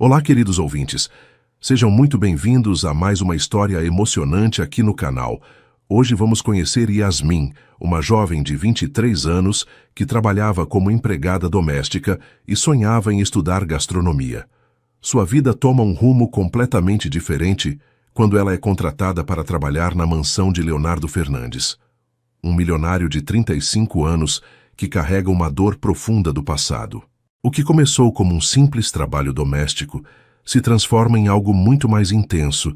Olá, queridos ouvintes. Sejam muito bem-vindos a mais uma história emocionante aqui no canal. Hoje vamos conhecer Yasmin, uma jovem de 23 anos que trabalhava como empregada doméstica e sonhava em estudar gastronomia. Sua vida toma um rumo completamente diferente quando ela é contratada para trabalhar na mansão de Leonardo Fernandes, um milionário de 35 anos que carrega uma dor profunda do passado. O que começou como um simples trabalho doméstico se transforma em algo muito mais intenso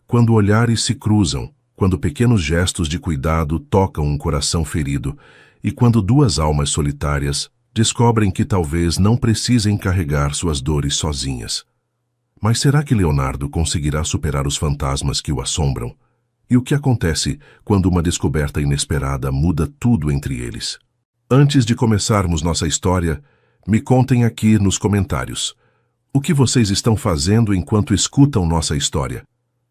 quando olhares se cruzam, quando pequenos gestos de cuidado tocam um coração ferido e quando duas almas solitárias descobrem que talvez não precisem carregar suas dores sozinhas. Mas será que Leonardo conseguirá superar os fantasmas que o assombram? E o que acontece quando uma descoberta inesperada muda tudo entre eles? Antes de começarmos nossa história, me contem aqui nos comentários. O que vocês estão fazendo enquanto escutam nossa história?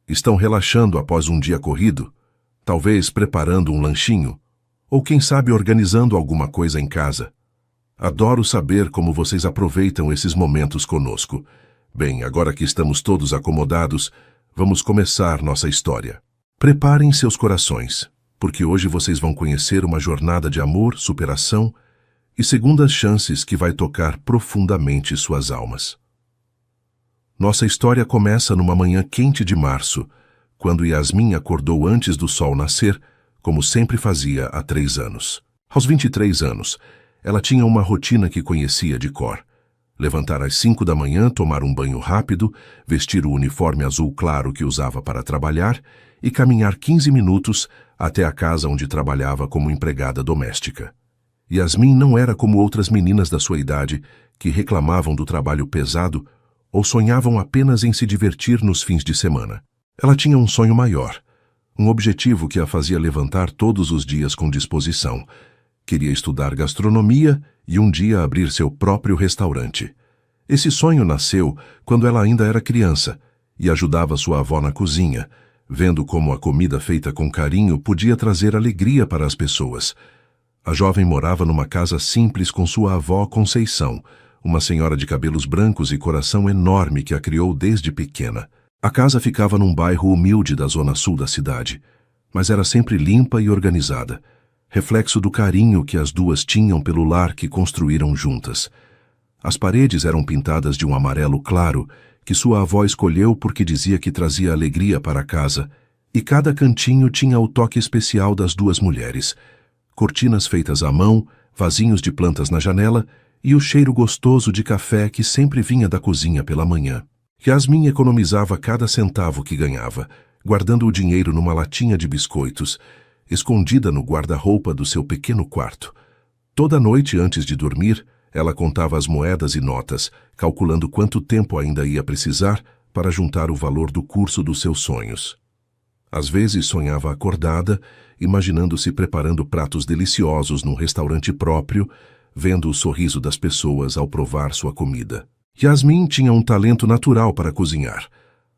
Estão relaxando após um dia corrido? Talvez preparando um lanchinho? Ou quem sabe organizando alguma coisa em casa? Adoro saber como vocês aproveitam esses momentos conosco. Bem, agora que estamos todos acomodados, vamos começar nossa história. Preparem seus corações, porque hoje vocês vão conhecer uma jornada de amor, superação e segundas chances que vai tocar profundamente suas almas. Nossa história começa numa manhã quente de março, quando Yasmin acordou antes do sol nascer, como sempre fazia há 3 anos. Aos 23 anos, ela tinha uma rotina que conhecia de cor. Levantar às 5 da manhã, tomar um banho rápido, vestir o uniforme azul claro que usava para trabalhar e caminhar 15 minutos até a casa onde trabalhava como empregada doméstica. Yasmin não era como outras meninas da sua idade que reclamavam do trabalho pesado ou sonhavam apenas em se divertir nos fins de semana. Ela tinha um sonho maior, um objetivo que a fazia levantar todos os dias com disposição. Queria estudar gastronomia e um dia abrir seu próprio restaurante. Esse sonho nasceu quando ela ainda era criança e ajudava sua avó na cozinha, vendo como a comida feita com carinho podia trazer alegria para as pessoas. A jovem morava numa casa simples com sua avó Conceição, uma senhora de cabelos brancos e coração enorme que a criou desde pequena. A casa ficava num bairro humilde da zona sul da cidade, mas era sempre limpa e organizada, reflexo do carinho que as duas tinham pelo lar que construíram juntas. As paredes eram pintadas de um amarelo claro, que sua avó escolheu porque dizia que trazia alegria para a casa, e cada cantinho tinha o toque especial das duas mulheres. Cortinas feitas à mão, vasinhos de plantas na janela e o cheiro gostoso de café que sempre vinha da cozinha pela manhã. Yasmin economizava cada centavo que ganhava, guardando o dinheiro numa latinha de biscoitos, escondida no guarda-roupa do seu pequeno quarto. Toda noite antes de dormir, ela contava as moedas e notas, calculando quanto tempo ainda ia precisar para juntar o valor do curso dos seus sonhos. Às vezes sonhava acordada, imaginando-se preparando pratos deliciosos num restaurante próprio, vendo o sorriso das pessoas ao provar sua comida. Yasmin tinha um talento natural para cozinhar,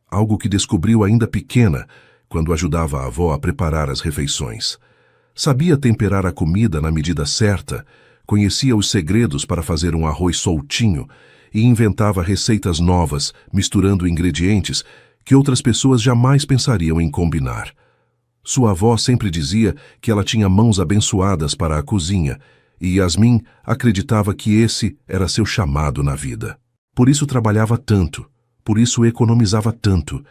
algo que descobriu ainda pequena, quando ajudava a avó a preparar as refeições. Sabia temperar a comida na medida certa, conhecia os segredos para fazer um arroz soltinho e inventava receitas novas, misturando ingredientes que outras pessoas jamais pensariam em combinar. Sua avó sempre dizia que ela tinha mãos abençoadas para a cozinha, e Yasmin acreditava que esse era seu chamado na vida. Por isso trabalhava tanto, por isso economizava tanto,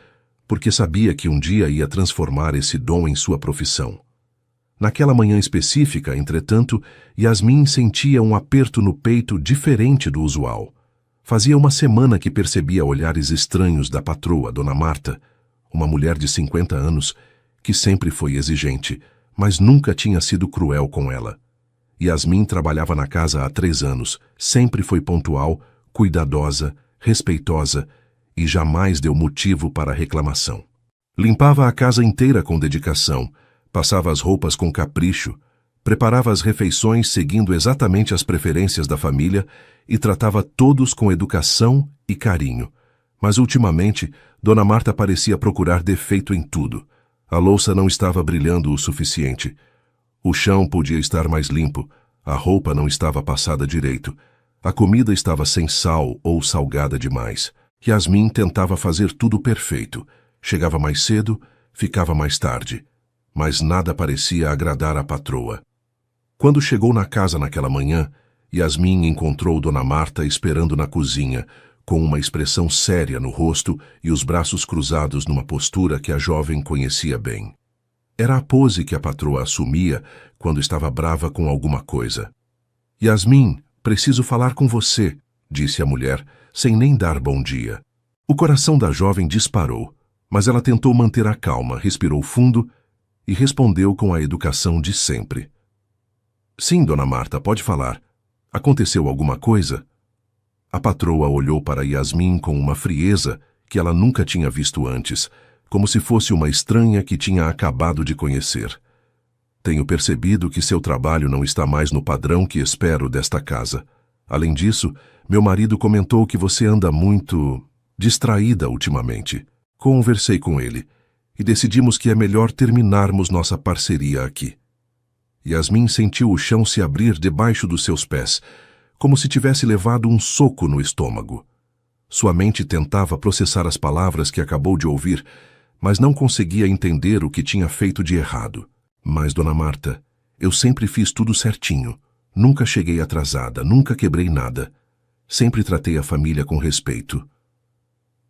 porque sabia que um dia ia transformar esse dom em sua profissão. Naquela manhã específica, entretanto, Yasmin sentia um aperto no peito diferente do usual. Fazia uma semana que percebia olhares estranhos da patroa, Dona Marta, uma mulher de 50 anos, que sempre foi exigente, mas nunca tinha sido cruel com ela. Yasmin trabalhava na casa há 3 anos, sempre foi pontual, cuidadosa, respeitosa e jamais deu motivo para reclamação. Limpava a casa inteira com dedicação, passava as roupas com capricho, preparava as refeições seguindo exatamente as preferências da família e tratava todos com educação e carinho. Mas ultimamente, Dona Marta parecia procurar defeito em tudo. A louça não estava brilhando o suficiente. O chão podia estar mais limpo, a roupa não estava passada direito, a comida estava sem sal ou salgada demais. Yasmin tentava fazer tudo perfeito. Chegava mais cedo, ficava mais tarde. Mas nada parecia agradar a patroa. Quando chegou na casa naquela manhã, Yasmin encontrou Dona Marta esperando na cozinha, com uma expressão séria no rosto e os braços cruzados numa postura que a jovem conhecia bem. Era a pose que a patroa assumia quando estava brava com alguma coisa. Yasmin, preciso falar com você, disse a mulher, sem nem dar bom dia. O coração da jovem disparou, mas ela tentou manter a calma, respirou fundo e respondeu com a educação de sempre. Sim, Dona Marta, pode falar. Aconteceu alguma coisa? A patroa olhou para Yasmin com uma frieza que ela nunca tinha visto antes, como se fosse uma estranha que tinha acabado de conhecer. Tenho percebido que seu trabalho não está mais no padrão que espero desta casa. Além disso, meu marido comentou que você anda muito distraída ultimamente. Conversei com ele e decidimos que é melhor terminarmos nossa parceria aqui. Yasmin sentiu o chão se abrir debaixo dos seus pés, como se tivesse levado um soco no estômago. Sua mente tentava processar as palavras que acabou de ouvir, mas não conseguia entender o que tinha feito de errado. Mas, Dona Marta, eu sempre fiz tudo certinho. Nunca cheguei atrasada, nunca quebrei nada. Sempre tratei a família com respeito.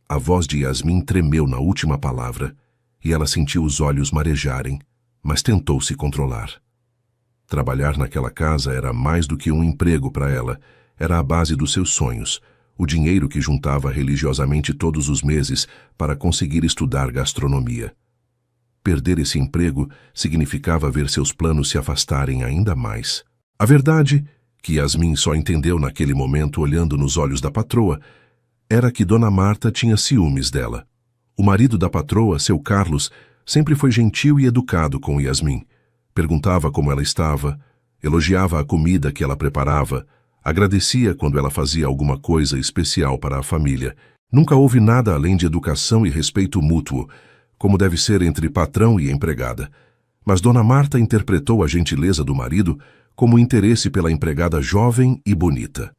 A voz de Yasmin tremeu na última palavra, e ela sentiu os olhos marejarem, mas tentou se controlar. Trabalhar naquela casa era mais do que um emprego para ela, era a base dos seus sonhos, o dinheiro que juntava religiosamente todos os meses para conseguir estudar gastronomia. Perder esse emprego significava ver seus planos se afastarem ainda mais. A verdade, que Yasmin só entendeu naquele momento olhando nos olhos da patroa, era que Dona Marta tinha ciúmes dela. O marido da patroa, seu Carlos, sempre foi gentil e educado com Yasmin. Perguntava como ela estava, elogiava a comida que ela preparava, agradecia quando ela fazia alguma coisa especial para a família. Nunca houve nada além de educação e respeito mútuo, como deve ser entre patrão e empregada. Mas Dona Marta interpretou a gentileza do marido como interesse pela empregada jovem e bonita.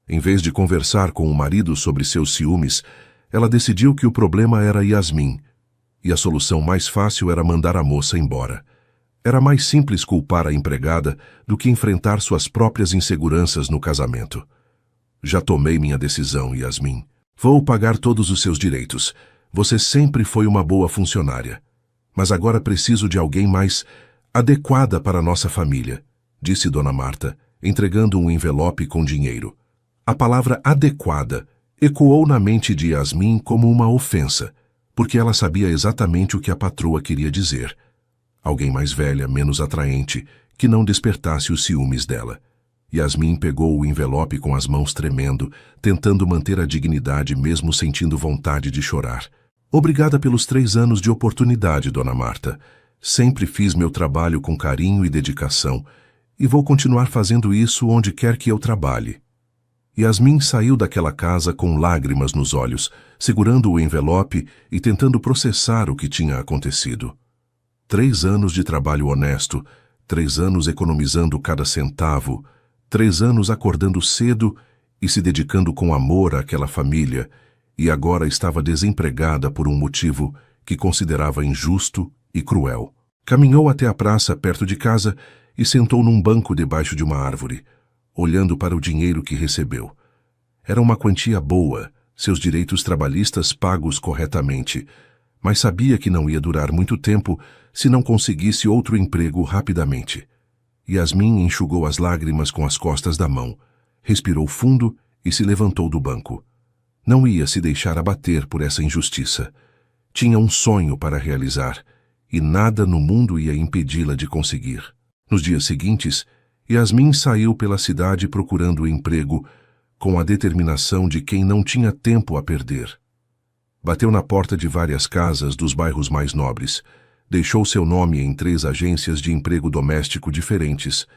Em vez de conversar com o marido sobre seus ciúmes, ela decidiu que o problema era Yasmin, e a solução mais fácil era mandar a moça embora. Era mais simples culpar a empregada do que enfrentar suas próprias inseguranças no casamento. Já tomei minha decisão, Yasmin. Vou pagar todos os seus direitos. Você sempre foi uma boa funcionária. Mas agora preciso de alguém mais adequada para nossa família, disse Dona Marta, entregando um envelope com dinheiro. A palavra adequada ecoou na mente de Yasmin como uma ofensa, porque ela sabia exatamente o que a patroa queria dizer. Alguém mais velha, menos atraente, que não despertasse os ciúmes dela. Yasmin pegou o envelope com as mãos tremendo, tentando manter a dignidade mesmo sentindo vontade de chorar. Obrigada pelos 3 anos de oportunidade, Dona Marta. Sempre fiz meu trabalho com carinho e dedicação, e vou continuar fazendo isso onde quer que eu trabalhe. Yasmin saiu daquela casa com lágrimas nos olhos, segurando o envelope e tentando processar o que tinha acontecido. 3 anos de trabalho honesto, 3 anos economizando cada centavo, 3 anos acordando cedo e se dedicando com amor àquela família, e agora estava desempregada por um motivo que considerava injusto e cruel. Caminhou até a praça perto de casa e sentou num banco debaixo de uma árvore, olhando para o dinheiro que recebeu. Era uma quantia boa, seus direitos trabalhistas pagos corretamente, mas sabia que não ia durar muito tempo se não conseguisse outro emprego rapidamente. Yasmin enxugou as lágrimas com as costas da mão, respirou fundo e se levantou do banco. Não ia se deixar abater por essa injustiça. Tinha um sonho para realizar, e nada no mundo ia impedi-la de conseguir. Nos dias seguintes, Yasmin saiu pela cidade procurando emprego, com a determinação de quem não tinha tempo a perder. Bateu na porta de várias casas dos bairros mais nobres, deixou seu nome em 3 agências de emprego doméstico diferentes,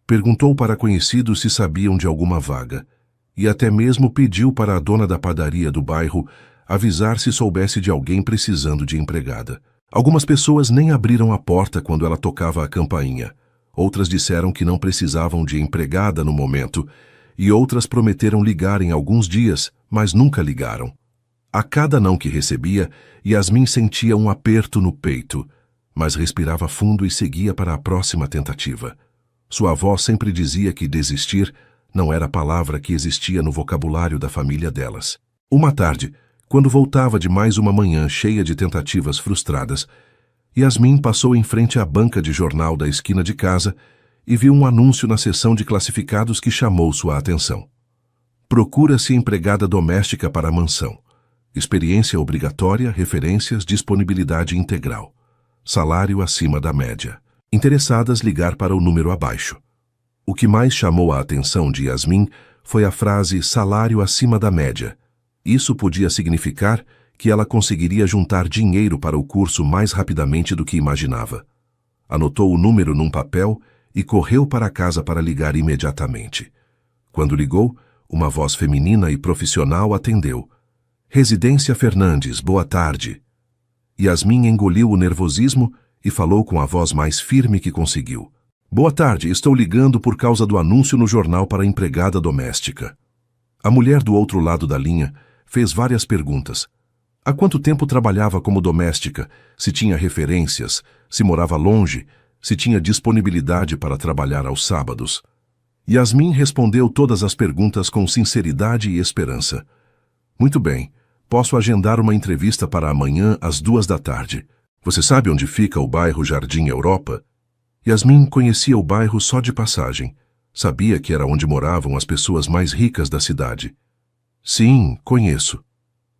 perguntou para conhecidos se sabiam de alguma vaga, e até mesmo pediu para a dona da padaria do bairro avisar se soubesse de alguém precisando de empregada. Algumas pessoas nem abriram a porta quando ela tocava a campainha. Outras disseram que não precisavam de empregada no momento, e outras prometeram ligar em alguns dias, mas nunca ligaram. A cada não que recebia, Yasmin sentia um aperto no peito, mas respirava fundo e seguia para a próxima tentativa. Sua avó sempre dizia que desistir não era a palavra que existia no vocabulário da família delas. Uma tarde, quando voltava de mais uma manhã cheia de tentativas frustradas, Yasmin passou em frente à banca de jornal da esquina de casa e viu um anúncio na seção de classificados que chamou sua atenção. Procura-se empregada doméstica para a mansão. Experiência obrigatória, referências, disponibilidade integral. Salário acima da média. Interessadas ligar para o número abaixo. O que mais chamou a atenção de Yasmin foi a frase salário acima da média. Isso podia significar que ela conseguiria juntar dinheiro para o curso mais rapidamente do que imaginava. Anotou o número num papel e correu para casa para ligar imediatamente. Quando ligou, uma voz feminina e profissional atendeu. Residência Fernandes, boa tarde. Yasmin engoliu o nervosismo e falou com a voz mais firme que conseguiu. Boa tarde, estou ligando por causa do anúncio no jornal para empregada doméstica. A mulher do outro lado da linha fez várias perguntas. Há quanto tempo trabalhava como doméstica? Se tinha referências? Se morava longe? Se tinha disponibilidade para trabalhar aos sábados? Yasmin respondeu todas as perguntas com sinceridade e esperança. Muito bem, posso agendar uma entrevista para amanhã às 14h. Você sabe onde fica o bairro Jardim Europa? Yasmin conhecia o bairro só de passagem. Sabia que era onde moravam as pessoas mais ricas da cidade. Sim, conheço.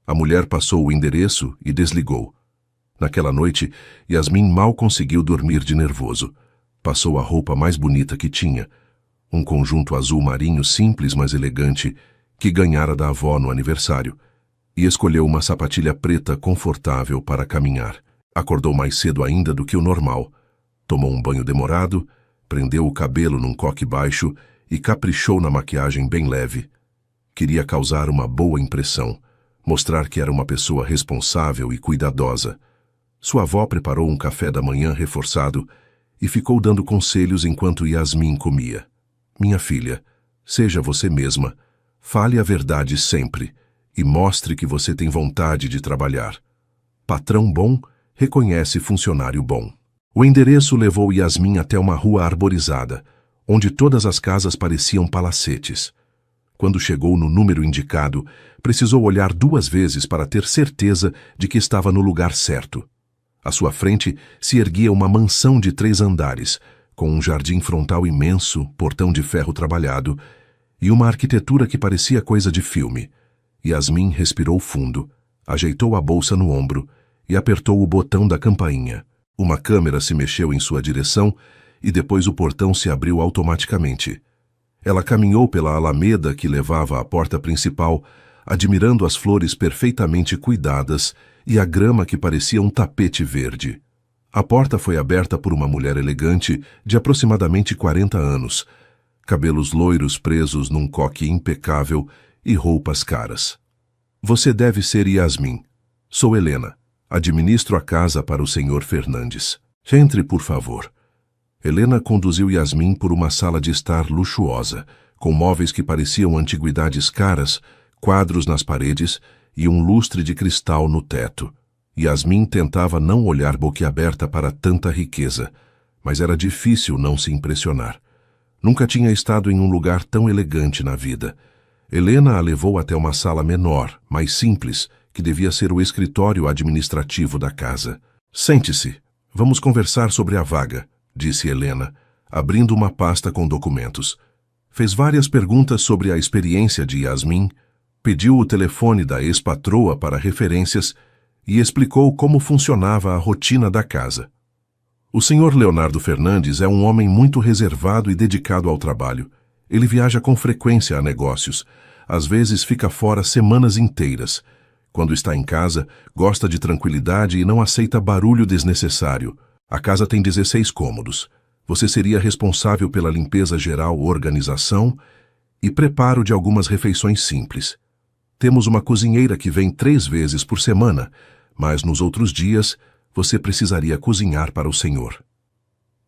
A mulher passou o endereço e desligou. Naquela noite, Yasmin mal conseguiu dormir de nervoso. Passou a roupa mais bonita que tinha, um conjunto azul marinho simples, mas elegante, que ganhara da avó no aniversário, e escolheu uma sapatilha preta confortável para caminhar. Acordou mais cedo ainda do que o normal. Tomou um banho demorado, prendeu o cabelo num coque baixo e caprichou na maquiagem bem leve. Queria causar uma boa impressão, mostrar que era uma pessoa responsável e cuidadosa. Sua avó preparou um café da manhã reforçado e ficou dando conselhos enquanto Yasmin comia. Minha filha, seja você mesma, fale a verdade sempre e mostre que você tem vontade de trabalhar. Patrão bom reconhece funcionário bom. O endereço levou Yasmin até uma rua arborizada, onde todas as casas pareciam palacetes. Quando chegou no número indicado, precisou olhar 2 vezes para ter certeza de que estava no lugar certo. À sua frente se erguia uma mansão de 3 andares, com um jardim frontal imenso, portão de ferro trabalhado e uma arquitetura que parecia coisa de filme. Yasmin respirou fundo, ajeitou a bolsa no ombro e apertou o botão da campainha. Uma câmera se mexeu em sua direção e depois o portão se abriu automaticamente. Ela caminhou pela alameda que levava à porta principal, admirando as flores perfeitamente cuidadas e a grama que parecia um tapete verde. A porta foi aberta por uma mulher elegante de aproximadamente 40 anos, cabelos loiros presos num coque impecável e roupas caras. Você deve ser Yasmin. Sou Helena. Administro a casa para o Sr. Fernandes. Entre, por favor. Helena conduziu Yasmin por uma sala de estar luxuosa, com móveis que pareciam antiguidades caras, quadros nas paredes e um lustre de cristal no teto. Yasmin tentava não olhar boquiaberta para tanta riqueza, mas era difícil não se impressionar. Nunca tinha estado em um lugar tão elegante na vida. Helena a levou até uma sala menor, mais simples, que devia ser o escritório administrativo da casa. Sente-se, vamos conversar sobre a vaga, disse Helena, abrindo uma pasta com documentos. Fez várias perguntas sobre a experiência de Yasmin, pediu o telefone da ex-patroa para referências e explicou como funcionava a rotina da casa. O Sr. Leonardo Fernandes é um homem muito reservado e dedicado ao trabalho. Ele viaja com frequência a negócios. Às vezes fica fora semanas inteiras. Quando está em casa, gosta de tranquilidade e não aceita barulho desnecessário. A casa tem 16 cômodos. Você seria responsável pela limpeza geral, organização e preparo de algumas refeições simples. Temos uma cozinheira que vem 3 vezes por semana, mas nos outros dias você precisaria cozinhar para o senhor.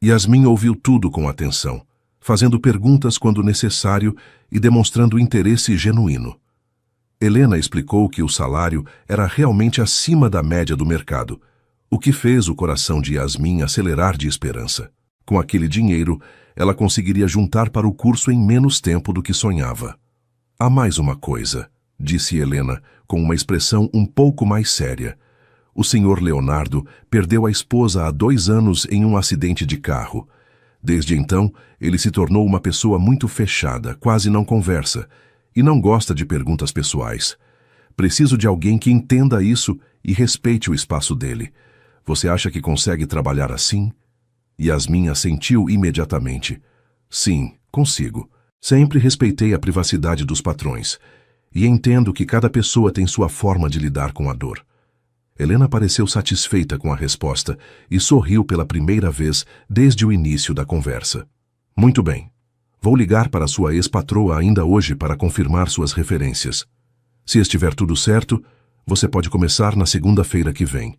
Yasmin ouviu tudo com atenção, fazendo perguntas quando necessário e demonstrando interesse genuíno. Helena explicou que o salário era realmente acima da média do mercado, o que fez o coração de Yasmin acelerar de esperança. Com aquele dinheiro, ela conseguiria juntar para o curso em menos tempo do que sonhava. Há mais uma coisa, disse Helena, com uma expressão um pouco mais séria. O Sr. Leonardo perdeu a esposa há 2 anos em um acidente de carro. Desde então, ele se tornou uma pessoa muito fechada, quase não conversa, e não gosta de perguntas pessoais. Preciso de alguém que entenda isso e respeite o espaço dele. Você acha que consegue trabalhar assim? Yasmin assentiu imediatamente. Sim, consigo. Sempre respeitei a privacidade dos patrões, e entendo que cada pessoa tem sua forma de lidar com a dor. Helena pareceu satisfeita com a resposta e sorriu pela primeira vez desde o início da conversa. Muito bem. Vou ligar para sua ex-patroa ainda hoje para confirmar suas referências. Se estiver tudo certo, você pode começar na segunda-feira que vem.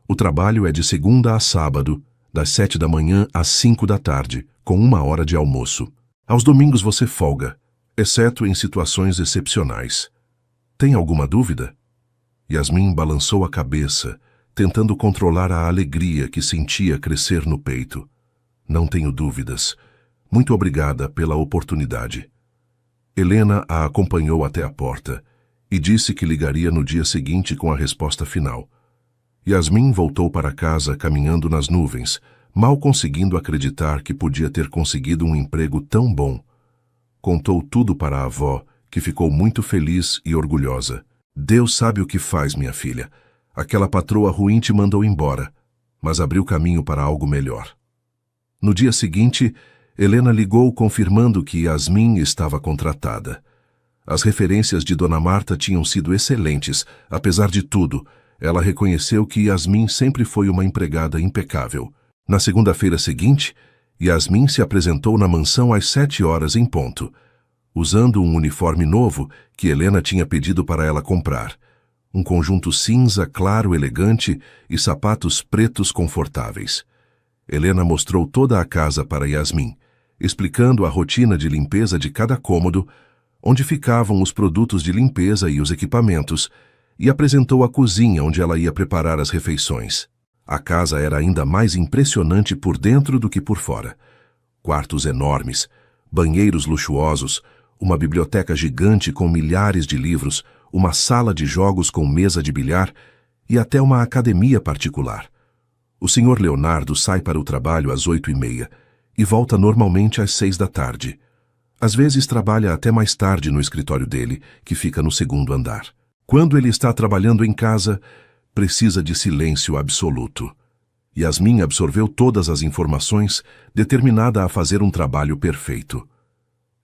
O trabalho é de segunda a sábado, das 7 da manhã às 5 da tarde, com 1 hora de almoço. Aos domingos você folga, exceto em situações excepcionais. Tem alguma dúvida? Yasmin balançou a cabeça, tentando controlar a alegria que sentia crescer no peito. Não tenho dúvidas. Muito obrigada pela oportunidade. Helena a acompanhou até a porta e disse que ligaria no dia seguinte com a resposta final. Yasmin voltou para casa caminhando nas nuvens, mal conseguindo acreditar que podia ter conseguido um emprego tão bom. Contou tudo para a avó, que ficou muito feliz e orgulhosa. Deus sabe o que faz, minha filha. Aquela patroa ruim te mandou embora, mas abriu caminho para algo melhor. No dia seguinte, Helena ligou confirmando que Yasmin estava contratada. As referências de Dona Marta tinham sido excelentes, apesar de tudo. Ela reconheceu que Yasmin sempre foi uma empregada impecável. Na segunda-feira seguinte, Yasmin se apresentou na mansão às 7 horas em ponto, usando um uniforme novo que Helena tinha pedido para ela comprar. Um conjunto cinza claro elegante e sapatos pretos confortáveis. Helena mostrou toda a casa para Yasmin, explicando a rotina de limpeza de cada cômodo, onde ficavam os produtos de limpeza e os equipamentos, e apresentou a cozinha onde ela ia preparar as refeições. A casa era ainda mais impressionante por dentro do que por fora. Quartos enormes, banheiros luxuosos, uma biblioteca gigante com milhares de livros, uma sala de jogos com mesa de bilhar e até uma academia particular. O Sr. Leonardo sai para o trabalho às 8h30 e volta normalmente às 6 da tarde. Às vezes trabalha até mais tarde no escritório dele, que fica no 2º andar. Quando ele está trabalhando em casa, precisa de silêncio absoluto. Yasmin absorveu todas as informações, determinada a fazer um trabalho perfeito.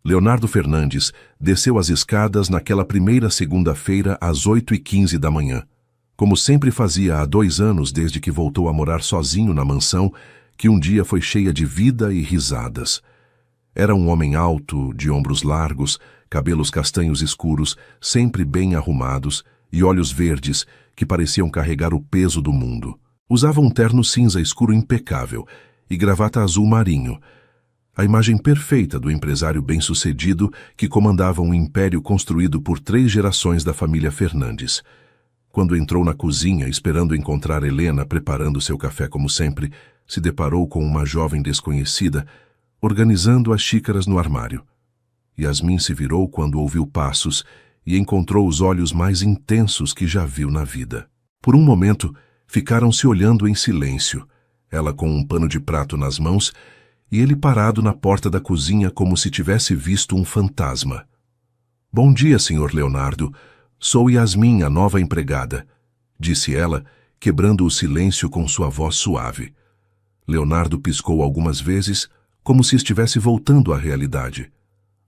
Leonardo Fernandes desceu as escadas naquela primeira segunda-feira às 8h15 da manhã, como sempre fazia há 2 anos desde que voltou a morar sozinho na mansão, que um dia foi cheia de vida e risadas. Era um homem alto, de ombros largos, cabelos castanhos escuros, sempre bem arrumados, e olhos verdes, que pareciam carregar o peso do mundo. Usava um terno cinza escuro impecável e gravata azul marinho, a imagem perfeita do empresário bem-sucedido que comandava um império construído por 3 gerações da família Fernandes. Quando entrou na cozinha, esperando encontrar Helena preparando seu café como sempre, se deparou com uma jovem desconhecida, organizando as xícaras no armário. Yasmin se virou quando ouviu passos e encontrou os olhos mais intensos que já viu na vida. Por um momento, ficaram se olhando em silêncio, ela com um pano de prato nas mãos e ele parado na porta da cozinha como se tivesse visto um fantasma. Bom dia, Sr. Leonardo. Sou Yasmin, a nova empregada, disse ela, quebrando o silêncio com sua voz suave. Leonardo piscou algumas vezes, como se estivesse voltando à realidade.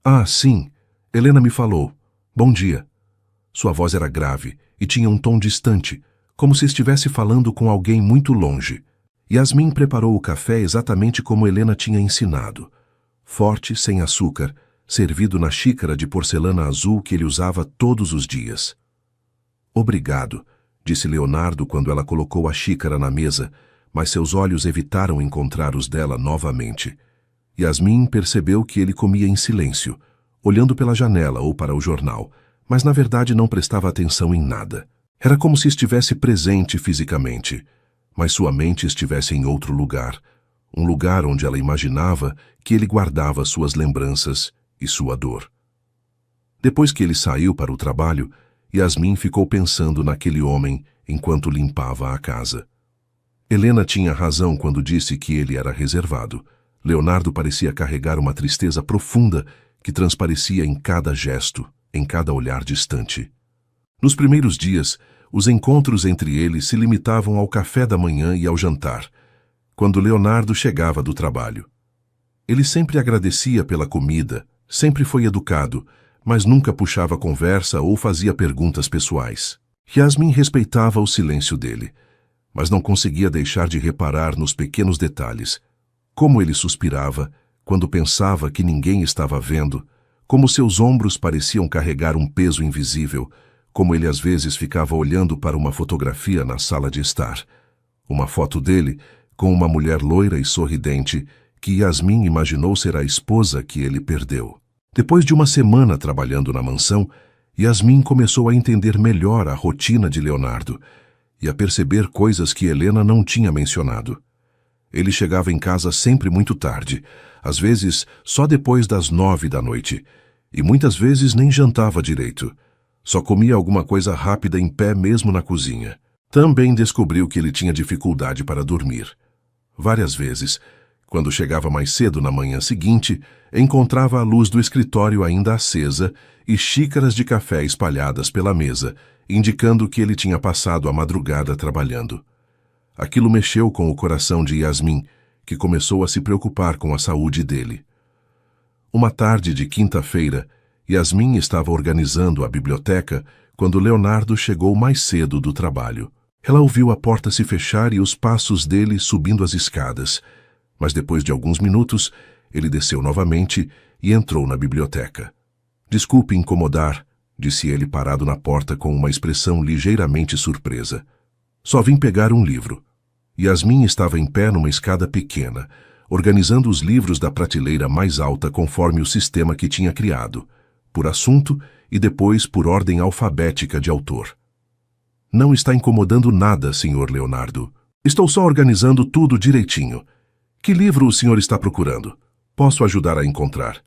Ah, sim, Helena me falou. Bom dia. Sua voz era grave e tinha um tom distante, como se estivesse falando com alguém muito longe. Yasmin preparou o café exatamente como Helena tinha ensinado. Forte, sem açúcar, servido na xícara de porcelana azul que ele usava todos os dias. Obrigado, disse Leonardo quando ela colocou a xícara na mesa, mas seus olhos evitaram encontrar os dela novamente. Yasmin percebeu que ele comia em silêncio, olhando pela janela ou para o jornal, mas na verdade não prestava atenção em nada. Era como se estivesse presente fisicamente, mas sua mente estivesse em outro lugar, um lugar onde ela imaginava que ele guardava suas lembranças e sua dor. Depois que ele saiu para o trabalho, Yasmin ficou pensando naquele homem enquanto limpava a casa. Helena tinha razão quando disse que ele era reservado. Leonardo parecia carregar uma tristeza profunda que transparecia em cada gesto, em cada olhar distante. Nos primeiros dias, os encontros entre eles se limitavam ao café da manhã e ao jantar, quando Leonardo chegava do trabalho. Ele sempre agradecia pela comida, sempre foi educado, mas nunca puxava conversa ou fazia perguntas pessoais. Yasmin respeitava o silêncio dele, mas não conseguia deixar de reparar nos pequenos detalhes. Como ele suspirava quando pensava que ninguém estava vendo, como seus ombros pareciam carregar um peso invisível, como ele às vezes ficava olhando para uma fotografia na sala de estar. Uma foto dele com uma mulher loira e sorridente que Yasmin imaginou ser a esposa que ele perdeu. Depois de uma semana trabalhando na mansão, Yasmin começou a entender melhor a rotina de Leonardo e a perceber coisas que Helena não tinha mencionado. Ele chegava em casa sempre muito tarde, às vezes só depois das 9 da noite, e muitas vezes nem jantava direito. Só comia alguma coisa rápida em pé mesmo na cozinha. Também descobriu que ele tinha dificuldade para dormir. Várias vezes, quando chegava mais cedo na manhã seguinte, encontrava a luz do escritório ainda acesa e xícaras de café espalhadas pela mesa, indicando que ele tinha passado a madrugada trabalhando. Aquilo mexeu com o coração de Yasmin, que começou a se preocupar com a saúde dele. Uma tarde de quinta-feira, Yasmin estava organizando a biblioteca quando Leonardo chegou mais cedo do trabalho. Ela ouviu a porta se fechar e os passos dele subindo as escadas, mas depois de alguns minutos, ele desceu novamente e entrou na biblioteca. "Desculpe incomodar", disse ele parado na porta com uma expressão ligeiramente surpresa. "Só vim pegar um livro." Yasmin estava em pé numa escada pequena, organizando os livros da prateleira mais alta conforme o sistema que tinha criado, por assunto e depois por ordem alfabética de autor. "Não está incomodando nada, Sr. Leonardo. Estou só organizando tudo direitinho. Que livro o senhor está procurando? Posso ajudar a encontrar?"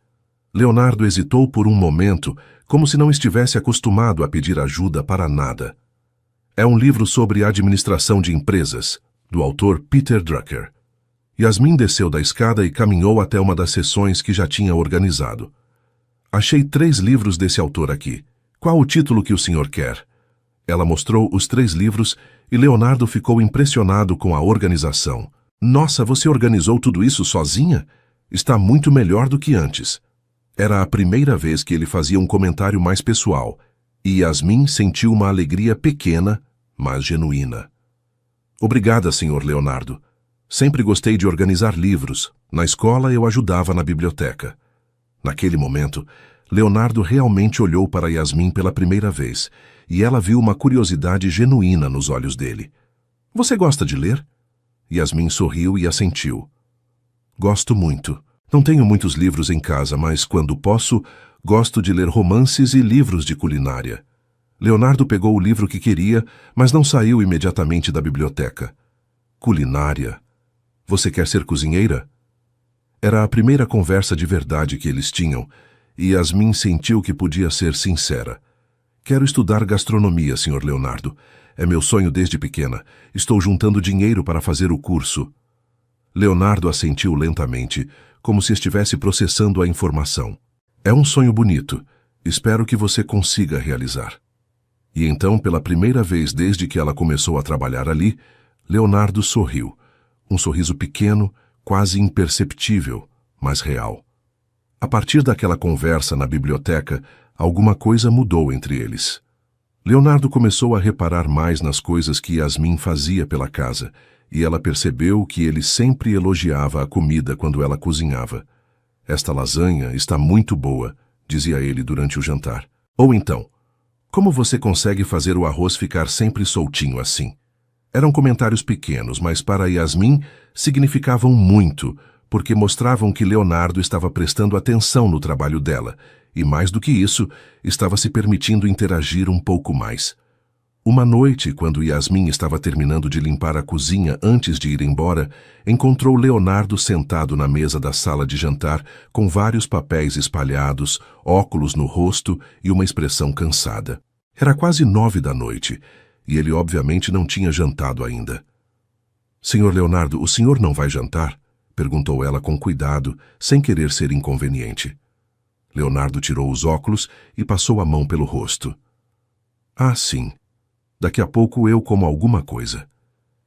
Leonardo hesitou por um momento, como se não estivesse acostumado a pedir ajuda para nada. "É um livro sobre administração de empresas, do autor Peter Drucker." Yasmin desceu da escada e caminhou até uma das seções que já tinha organizado. "Achei 3 livros desse autor aqui. Qual o título que o senhor quer?" Ela mostrou os 3 livros e Leonardo ficou impressionado com a organização. "Nossa, você organizou tudo isso sozinha? Está muito melhor do que antes." Era a primeira vez que ele fazia um comentário mais pessoal, e Yasmin sentiu uma alegria pequena, mas genuína. "Obrigada, Sr. Leonardo. Sempre gostei de organizar livros. Na escola eu ajudava na biblioteca." Naquele momento, Leonardo realmente olhou para Yasmin pela primeira vez, e ela viu uma curiosidade genuína nos olhos dele. "Você gosta de ler?" Yasmin sorriu e assentiu. "Gosto muito. Não tenho muitos livros em casa, mas quando posso, gosto de ler romances e livros de culinária." Leonardo pegou o livro que queria, mas não saiu imediatamente da biblioteca. "Culinária? Você quer ser cozinheira?" Era a primeira conversa de verdade que eles tinham, e Yasmin sentiu que podia ser sincera. "Quero estudar gastronomia, Sr. Leonardo. É meu sonho desde pequena. Estou juntando dinheiro para fazer o curso." Leonardo assentiu lentamente, como se estivesse processando a informação. "É um sonho bonito. Espero que você consiga realizar." E então, pela primeira vez desde que ela começou a trabalhar ali, Leonardo sorriu. Um sorriso pequeno, quase imperceptível, mas real. A partir daquela conversa na biblioteca, alguma coisa mudou entre eles. Leonardo começou a reparar mais nas coisas que Yasmin fazia pela casa, e ela percebeu que ele sempre elogiava a comida quando ela cozinhava. "Esta lasanha está muito boa", dizia ele durante o jantar. Ou então, "Como você consegue fazer o arroz ficar sempre soltinho assim?" Eram comentários pequenos, mas para Yasmin significavam muito, porque mostravam que Leonardo estava prestando atenção no trabalho dela e, mais do que isso, estava se permitindo interagir um pouco mais. Uma noite, quando Yasmin estava terminando de limpar a cozinha antes de ir embora, encontrou Leonardo sentado na mesa da sala de jantar com vários papéis espalhados, óculos no rosto e uma expressão cansada. Era quase 9 da noite, e ele obviamente não tinha jantado ainda. "Senhor Leonardo, o senhor não vai jantar?" perguntou ela com cuidado, sem querer ser inconveniente. Leonardo tirou os óculos e passou a mão pelo rosto. "Ah, sim. Daqui a pouco eu como alguma coisa."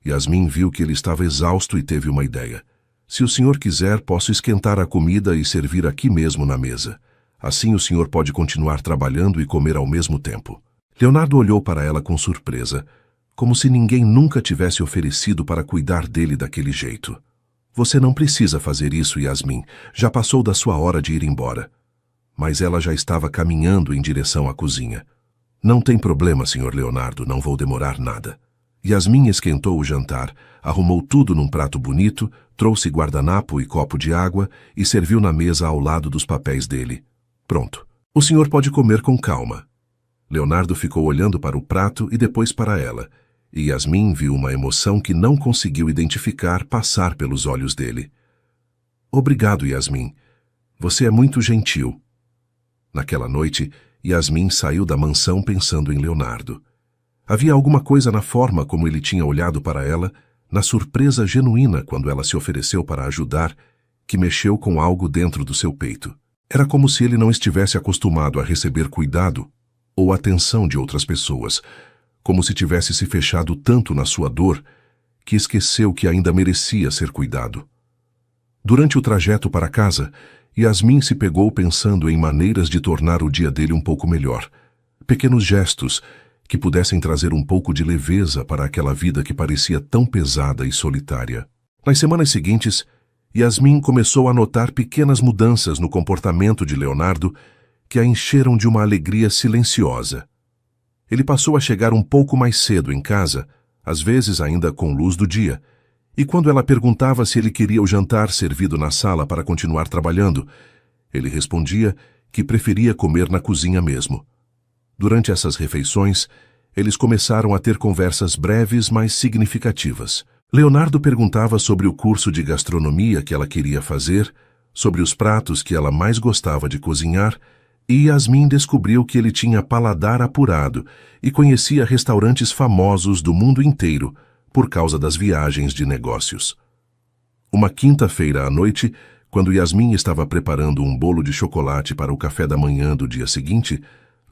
Yasmin viu que ele estava exausto e teve uma ideia. "Se o senhor quiser, posso esquentar a comida e servir aqui mesmo na mesa. Assim o senhor pode continuar trabalhando e comer ao mesmo tempo." Leonardo olhou para ela com surpresa, como se ninguém nunca tivesse oferecido para cuidar dele daquele jeito. "Você não precisa fazer isso, Yasmin. Já passou da sua hora de ir embora." Mas ela já estava caminhando em direção à cozinha. "Não tem problema, senhor Leonardo, não vou demorar nada." Yasmin esquentou o jantar, arrumou tudo num prato bonito, trouxe guardanapo e copo de água e serviu na mesa ao lado dos papéis dele. "Pronto. O senhor pode comer com calma." Leonardo ficou olhando para o prato e depois para ela, e Yasmin viu uma emoção que não conseguiu identificar passar pelos olhos dele. "Obrigado, Yasmin. Você é muito gentil." Naquela noite, Yasmin saiu da mansão pensando em Leonardo. Havia alguma coisa na forma como ele tinha olhado para ela, na surpresa genuína quando ela se ofereceu para ajudar, que mexeu com algo dentro do seu peito. Era como se ele não estivesse acostumado a receber cuidado ou atenção de outras pessoas, como se tivesse se fechado tanto na sua dor que esqueceu que ainda merecia ser cuidado. Durante o trajeto para casa, Yasmin se pegou pensando em maneiras de tornar o dia dele um pouco melhor. Pequenos gestos que pudessem trazer um pouco de leveza para aquela vida que parecia tão pesada e solitária. Nas semanas seguintes, Yasmin começou a notar pequenas mudanças no comportamento de Leonardo que a encheram de uma alegria silenciosa. Ele passou a chegar um pouco mais cedo em casa, às vezes ainda com luz do dia, e quando ela perguntava se ele queria o jantar servido na sala para continuar trabalhando, ele respondia que preferia comer na cozinha mesmo. Durante essas refeições, eles começaram a ter conversas breves, mas significativas. Leonardo perguntava sobre o curso de gastronomia que ela queria fazer, sobre os pratos que ela mais gostava de cozinhar, e Yasmin descobriu que ele tinha paladar apurado e conhecia restaurantes famosos do mundo inteiro por causa das viagens de negócios. Uma quinta-feira à noite, quando Yasmin estava preparando um bolo de chocolate para o café da manhã do dia seguinte,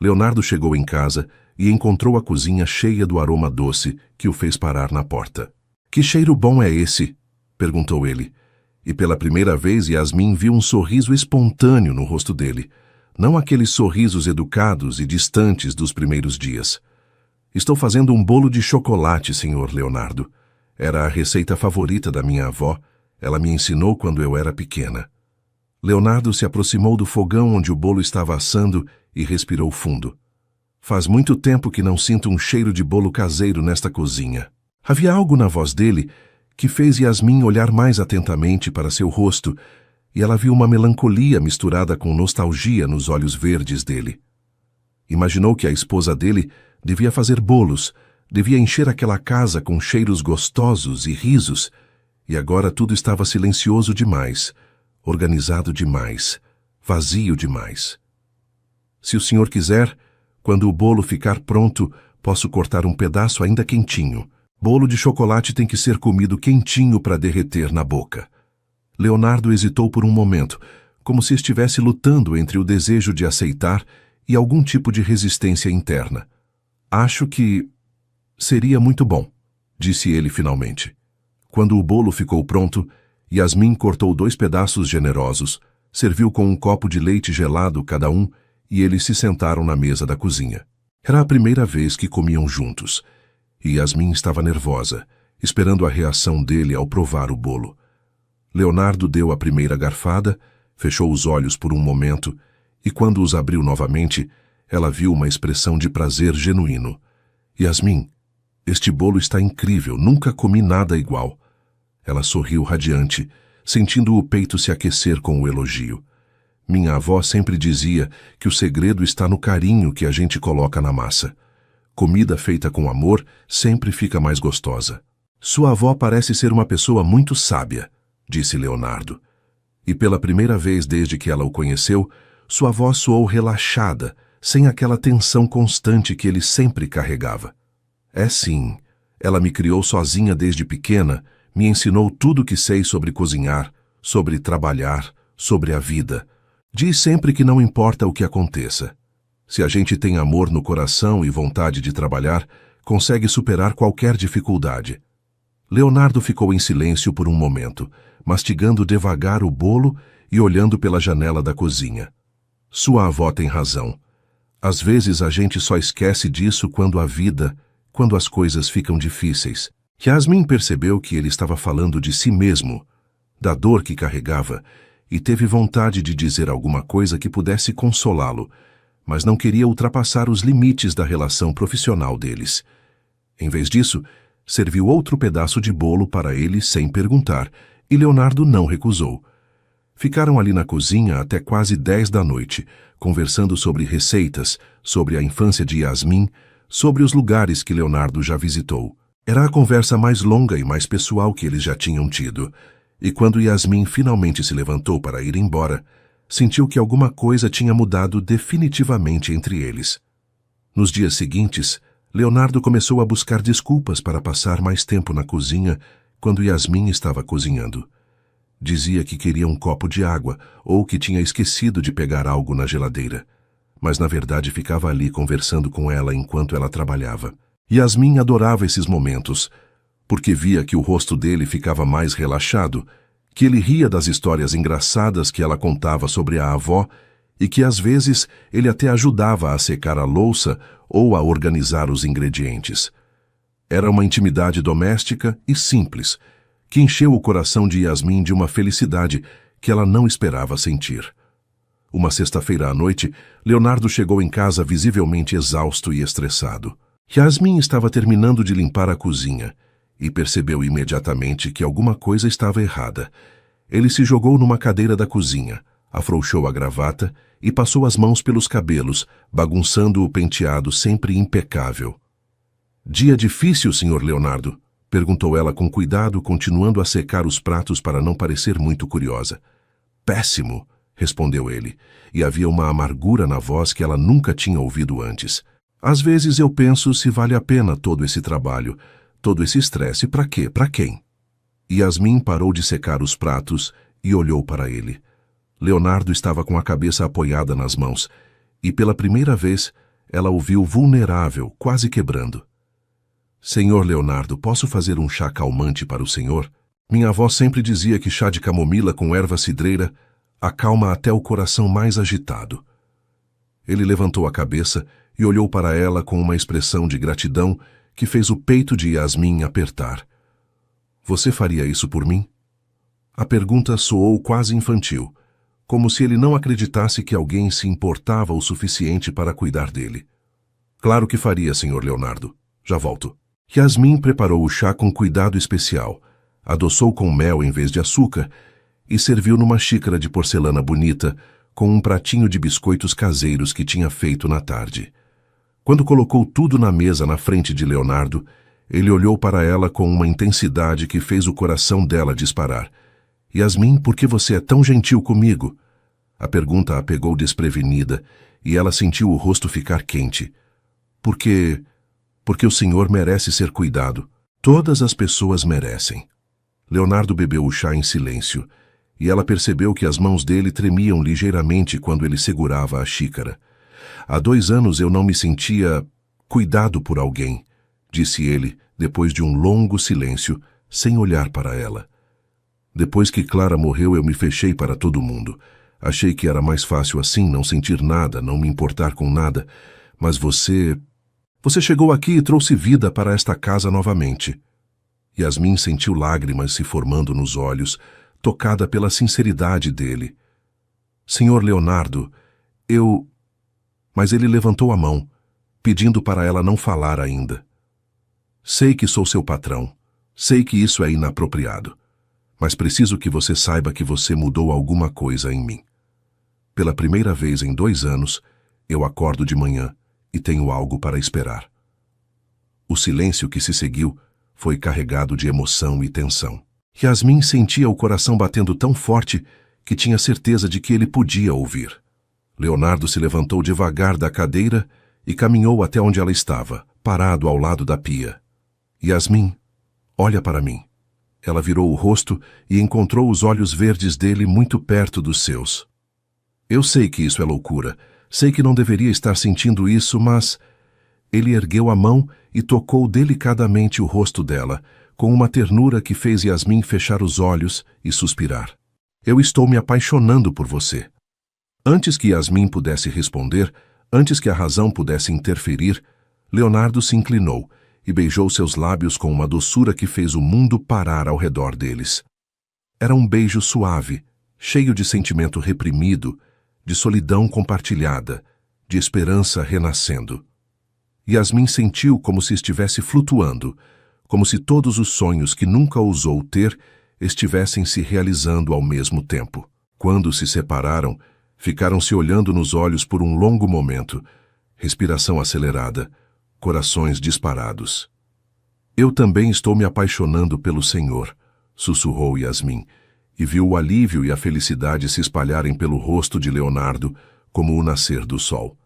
Leonardo chegou em casa e encontrou a cozinha cheia do aroma doce que o fez parar na porta. "Que cheiro bom é esse?" perguntou ele. E pela primeira vez Yasmin viu um sorriso espontâneo no rosto dele, não aqueles sorrisos educados e distantes dos primeiros dias. "Estou fazendo um bolo de chocolate, senhor Leonardo. Era a receita favorita da minha avó. Ela me ensinou quando eu era pequena." Leonardo se aproximou do fogão onde o bolo estava assando e respirou fundo. "Faz muito tempo que não sinto um cheiro de bolo caseiro nesta cozinha." Havia algo na voz dele que fez Yasmin olhar mais atentamente para seu rosto, e ela viu uma melancolia misturada com nostalgia nos olhos verdes dele. Imaginou que a esposa dele devia fazer bolos, devia encher aquela casa com cheiros gostosos e risos, e agora tudo estava silencioso demais, organizado demais, vazio demais. "Se o senhor quiser, quando o bolo ficar pronto, posso cortar um pedaço ainda quentinho. Bolo de chocolate tem que ser comido quentinho para derreter na boca." Leonardo hesitou por um momento, como se estivesse lutando entre o desejo de aceitar e algum tipo de resistência interna. "Acho que seria muito bom", disse ele finalmente. Quando o bolo ficou pronto, Yasmin cortou 2 pedaços generosos, serviu com um copo de leite gelado cada um e eles se sentaram na mesa da cozinha. Era a primeira vez que comiam juntos, e Yasmin estava nervosa, esperando a reação dele ao provar o bolo. Leonardo deu a primeira garfada, fechou os olhos por um momento e quando os abriu novamente, ela viu uma expressão de prazer genuíno. "Yasmin, este bolo está incrível, nunca comi nada igual." Ela sorriu radiante, sentindo o peito se aquecer com o elogio. Minha avó sempre dizia que o segredo está no carinho que a gente coloca na massa. Comida feita com amor sempre fica mais gostosa. Sua avó parece ser uma pessoa muito sábia, disse Leonardo. E pela primeira vez desde que ela o conheceu, sua voz soou relaxada, sem aquela tensão constante que ele sempre carregava. É sim, ela me criou sozinha desde pequena, me ensinou tudo o que sei sobre cozinhar, sobre trabalhar, sobre a vida. Diz sempre que não importa o que aconteça. Se a gente tem amor no coração e vontade de trabalhar, consegue superar qualquer dificuldade. Leonardo ficou em silêncio por um momento, mastigando devagar o bolo e olhando pela janela da cozinha. Sua avó tem razão. Às vezes a gente só esquece disso quando as coisas ficam difíceis. Yasmin percebeu que ele estava falando de si mesmo, da dor que carregava, e teve vontade de dizer alguma coisa que pudesse consolá-lo, mas não queria ultrapassar os limites da relação profissional deles. Em vez disso, serviu outro pedaço de bolo para ele sem perguntar, e Leonardo não recusou. Ficaram ali na cozinha até quase 10 da noite, conversando sobre receitas, sobre a infância de Yasmin, sobre os lugares que Leonardo já visitou. Era a conversa mais longa e mais pessoal que eles já tinham tido, e quando Yasmin finalmente se levantou para ir embora, sentiu que alguma coisa tinha mudado definitivamente entre eles. Nos dias seguintes, Leonardo começou a buscar desculpas para passar mais tempo na cozinha quando Yasmin estava cozinhando. Dizia que queria um copo de água ou que tinha esquecido de pegar algo na geladeira, mas na verdade ficava ali conversando com ela enquanto ela trabalhava. Yasmin adorava esses momentos, porque via que o rosto dele ficava mais relaxado, que ele ria das histórias engraçadas que ela contava sobre a avó e que às vezes ele até ajudava a secar a louça ou a organizar os ingredientes. Era uma intimidade doméstica e simples, que encheu o coração de Yasmin de uma felicidade que ela não esperava sentir. Uma sexta-feira à noite, Leonardo chegou em casa visivelmente exausto e estressado. Yasmin estava terminando de limpar a cozinha e percebeu imediatamente que alguma coisa estava errada. Ele se jogou numa cadeira da cozinha, afrouxou a gravata e passou as mãos pelos cabelos, bagunçando o penteado sempre impecável. "Dia difícil, Sr. Leonardo?" perguntou ela com cuidado, continuando a secar os pratos para não parecer muito curiosa. "Péssimo", respondeu ele, e havia uma amargura na voz que ela nunca tinha ouvido antes. "Às vezes eu penso se vale a pena todo esse trabalho, todo esse estresse, para quê? Para quem?" Yasmin parou de secar os pratos e olhou para ele. Leonardo estava com a cabeça apoiada nas mãos, e pela primeira vez ela o viu vulnerável, quase quebrando. "Senhor Leonardo, posso fazer um chá calmante para o senhor? Minha avó sempre dizia que chá de camomila com erva cidreira acalma até o coração mais agitado." Ele levantou a cabeça e olhou para ela com uma expressão de gratidão que fez o peito de Yasmin apertar. "Você faria isso por mim?" A pergunta soou quase infantil, como se ele não acreditasse que alguém se importava o suficiente para cuidar dele. "Claro que faria, Sr. Leonardo. Já volto." Yasmin preparou o chá com cuidado especial, adoçou com mel em vez de açúcar e serviu numa xícara de porcelana bonita com um pratinho de biscoitos caseiros que tinha feito na tarde. Quando colocou tudo na mesa na frente de Leonardo, ele olhou para ela com uma intensidade que fez o coração dela disparar. "Yasmin, por que você é tão gentil comigo?" A pergunta a pegou desprevenida e ela sentiu o rosto ficar quente. Porque o senhor merece ser cuidado. Todas as pessoas merecem." Leonardo bebeu o chá em silêncio, e ela percebeu que as mãos dele tremiam ligeiramente quando ele segurava a xícara. "Há 2 anos eu não me sentia cuidado por alguém", disse ele, depois de um longo silêncio, sem olhar para ela. "Depois que Clara morreu, eu me fechei para todo mundo. Achei que era mais fácil assim, não sentir nada, não me importar com nada. Mas você chegou aqui e trouxe vida para esta casa novamente." Yasmin sentiu lágrimas se formando nos olhos, tocada pela sinceridade dele. "Senhor Leonardo, eu..." Mas ele levantou a mão, pedindo para ela não falar ainda. "Sei que sou seu patrão. Sei que isso é inapropriado. Mas preciso que você saiba que você mudou alguma coisa em mim." Pela primeira vez em 2 anos, eu acordo de manhã e tenho algo para esperar. O silêncio que se seguiu foi carregado de emoção e tensão. Yasmin sentia o coração batendo tão forte que tinha certeza de que ele podia ouvir. Leonardo se levantou devagar da cadeira e caminhou até onde ela estava, parado ao lado da pia. Yasmin, olha para mim. Ela virou o rosto e encontrou os olhos verdes dele muito perto dos seus. Eu sei que isso é loucura, sei que não deveria estar sentindo isso, mas... Ele ergueu a mão e tocou delicadamente o rosto dela, com uma ternura que fez Yasmin fechar os olhos e suspirar. Eu estou me apaixonando por você. Antes que Yasmin pudesse responder, antes que a razão pudesse interferir, Leonardo se inclinou e beijou seus lábios com uma doçura que fez o mundo parar ao redor deles. Era um beijo suave, cheio de sentimento reprimido, de solidão compartilhada, de esperança renascendo. Yasmin sentiu como se estivesse flutuando, como se todos os sonhos que nunca ousou ter estivessem se realizando ao mesmo tempo. Quando se separaram, ficaram se olhando nos olhos por um longo momento, respiração acelerada, corações disparados. Eu também estou me apaixonando pelo Senhor, sussurrou Yasmin, e viu o alívio e a felicidade se espalharem pelo rosto de Leonardo como o nascer do sol.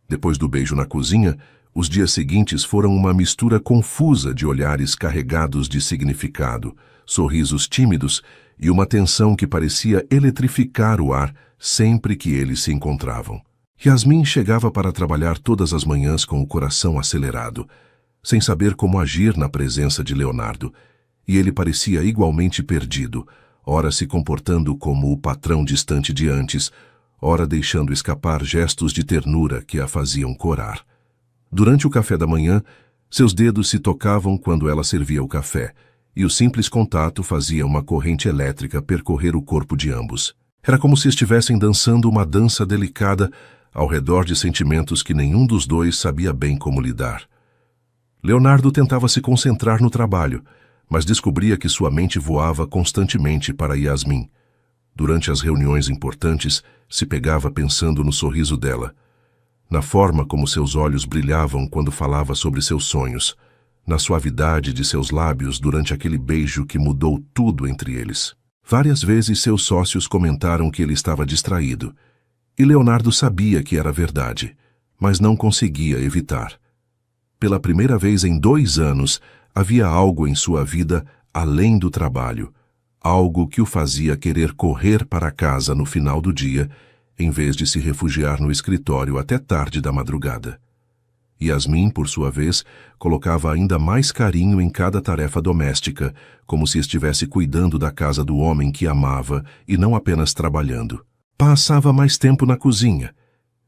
Depois do beijo na cozinha, os dias seguintes foram uma mistura confusa de olhares carregados de significado, sorrisos tímidos e uma tensão que parecia eletrificar o ar sempre que eles se encontravam. Yasmin chegava para trabalhar todas as manhãs com o coração acelerado, sem saber como agir na presença de Leonardo, e ele parecia igualmente perdido, ora se comportando como o patrão distante de antes, ora deixando escapar gestos de ternura que a faziam corar. Durante o café da manhã, seus dedos se tocavam quando ela servia o café, e o simples contato fazia uma corrente elétrica percorrer o corpo de ambos. Era como se estivessem dançando uma dança delicada ao redor de sentimentos que nenhum dos dois sabia bem como lidar. Leonardo tentava se concentrar no trabalho, mas descobria que sua mente voava constantemente para Yasmin. Durante as reuniões importantes, se pegava pensando no sorriso dela, na forma como seus olhos brilhavam quando falava sobre seus sonhos, na suavidade de seus lábios durante aquele beijo que mudou tudo entre eles. Várias vezes seus sócios comentaram que ele estava distraído, e Leonardo sabia que era verdade, mas não conseguia evitar. Pela primeira vez em 2 anos, havia algo em sua vida além do trabalho, algo que o fazia querer correr para casa no final do dia, em vez de se refugiar no escritório até tarde da madrugada. Yasmin, por sua vez, colocava ainda mais carinho em cada tarefa doméstica, como se estivesse cuidando da casa do homem que amava e não apenas trabalhando. Passava mais tempo na cozinha,